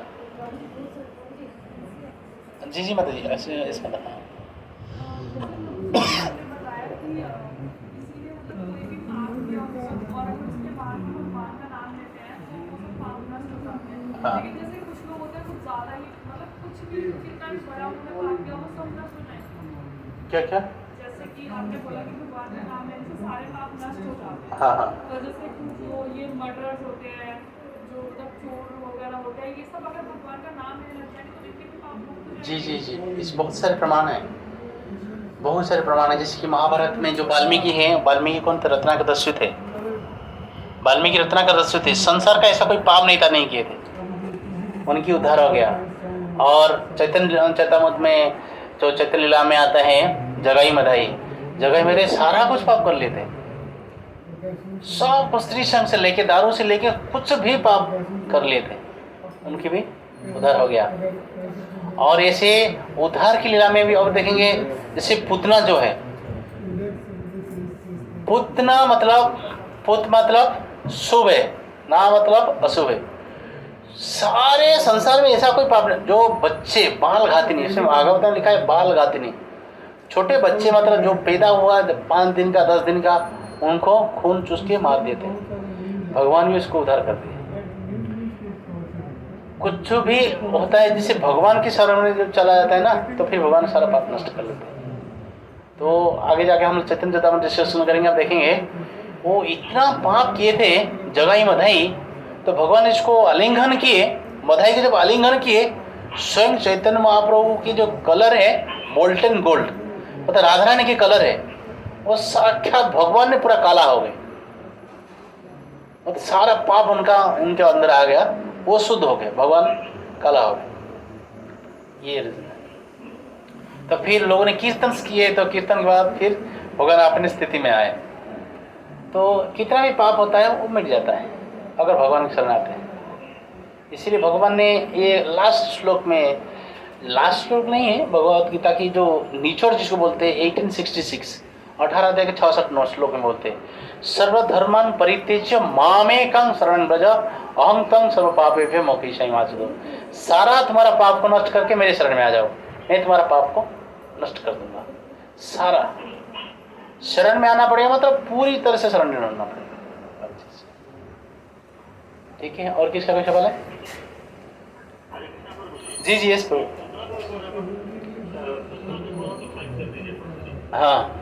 जी जी माता जी, ऐसे इसमें हाँ। जैसे कुछ लोग होते हैं कुछ ज़्यादा ही, मतलब कुछ भी जितना भी बड़ा उन्होंने पाप किया वो सब नष्ट हो जाएंगे। क्या क्या? जैसे कि आपने बोला कि भगवान का नाम लेने से सारे पाप नष्ट हो जाते हैं। हाँ हाँ। तो जैसे जो ये मर्डर्स होते हैं, जो मतलब चोर वगैरह होते हैं, ये सब अगर भगवान का नाम लेने लग जाएंगे तो इनके भी पाप मुक्त हो जाएंगे। जी जी जी, इस बहुत सारे प्रमाण हैं, बहुत सारे प्रमाण हैं। जैसे कि महाभारत में जो वाल्मीकि हैं, वाल्मीकि कौन थे? रत्नाकर थे। वाल्मीकि रत्नाकर थे। संसार का ऐसा कोई पाप नहीं था नहीं किए थे, उनकी उद्धार हो गया। और चैतन्य चैतामृत में जो चैतन्य लीला में आता है, जगाई मधाई सारा कुछ पाप कर लेते, सब स्त्री संग से लेके, दारू से लेके कुछ भी पाप कर लेते, उनकी भी उद्धार हो गया। और ऐसे उद्धार की लीला में भी अब देखेंगे, जैसे पुतना जो है, पुतना मतलब पुत मतलब शुभ है, ना मतलब अशुभ है। सारे संसार में ऐसा कोई पाप नहीं। जो बच्चे बाल घातिनी, इसमें भागवत में लिखा है बाल घातिनी, छोटे बच्चे मतलब जो पैदा हुआ 5 दिन का 10 दिन का, उनको खून चूस के मार देते हैं। भगवान भी उसको उद्धार करते हैं। कुछ भी होता है जिसे भगवान की शरण में जब चला जाता है ना, तो फिर भगवान सारा पाप नष्ट कर लेते हैं। तो आगे जाके हम चैतन्य चेतामृत डिस्कशन करेंगे, आप देखेंगे वो इतना पाप किए थे जगाई मधाई, तो भगवान इसको आलिंगन किए, मधाई के जब आलिंगन किए, स्वयं चैतन्य महाप्रभु की जो कलर है मोल्टन गोल्ड, मतलब राधा रानी की कलर है, वो साक्षात भगवान ने पूरा काला हो गए, मतलब सारा पाप उनके अंदर आ गया, वो शुद्ध हो गए, भगवान काला हो गए। ये रीजन है। तो फिर लोगों ने कीर्तन किए, तो कीर्तन के बाद फिर भगवान अपनी स्थिति में आए। तो कितना भी पाप होता है वो मिट जाता है अगर भगवान की शरण आते हैं। इसीलिए भगवान ने ये लास्ट श्लोक में, लास्ट श्लोक नहीं है, भगवत गीता की जो निचोड़ जिसको बोलते हैं 1866 18 अध्याय के 66 श्लोक में बोलते हैं, सर्वधर्मान परित्यज्य मामेकं शरणं व्रज अहं तं सर्व पापेभ्यो मोक्षयिष्यामि मा शुचः। सारा तुम्हारा पाप को नष्ट करके मेरे शरण में आ जाओ, मैं तुम्हारा पाप को नष्ट कर दूंगा। सारा शरण में आना पड़ेगा, मतलब पूरी तरह से शरण में होना पड़ेगा। ठीक है, और किसका कोई सवाल है? जी जी यस प्रभु। हाँ,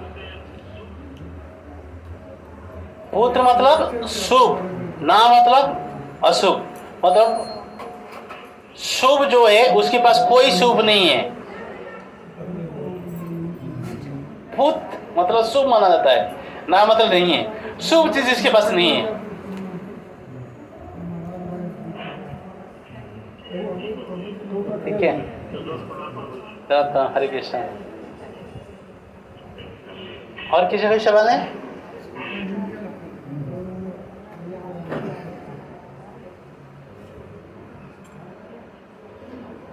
पुत्र मतलब शुभ, ना मतलब अशुभ, मतलब शुभ जो है उसके पास कोई शुभ नहीं है। पुत्र मतलब शुभ माना जाता है, ना मतलब नहीं है, शुभ चीज इसके पास नहीं है। ठीक है, हरे कृष्ण। और किसी कोई सवाल है?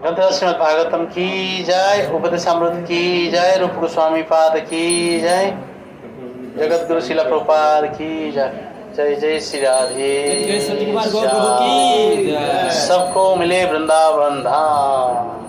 ग्रंथ श्रीमद् भागवतम की जय, उपदेशामृत की जय, रूप गोस्वामी पाद की जय, जगत गुरु शिला प्रभुपाद की जय। जय जय श्री राधे, सबको मिले वृंदावन धाम।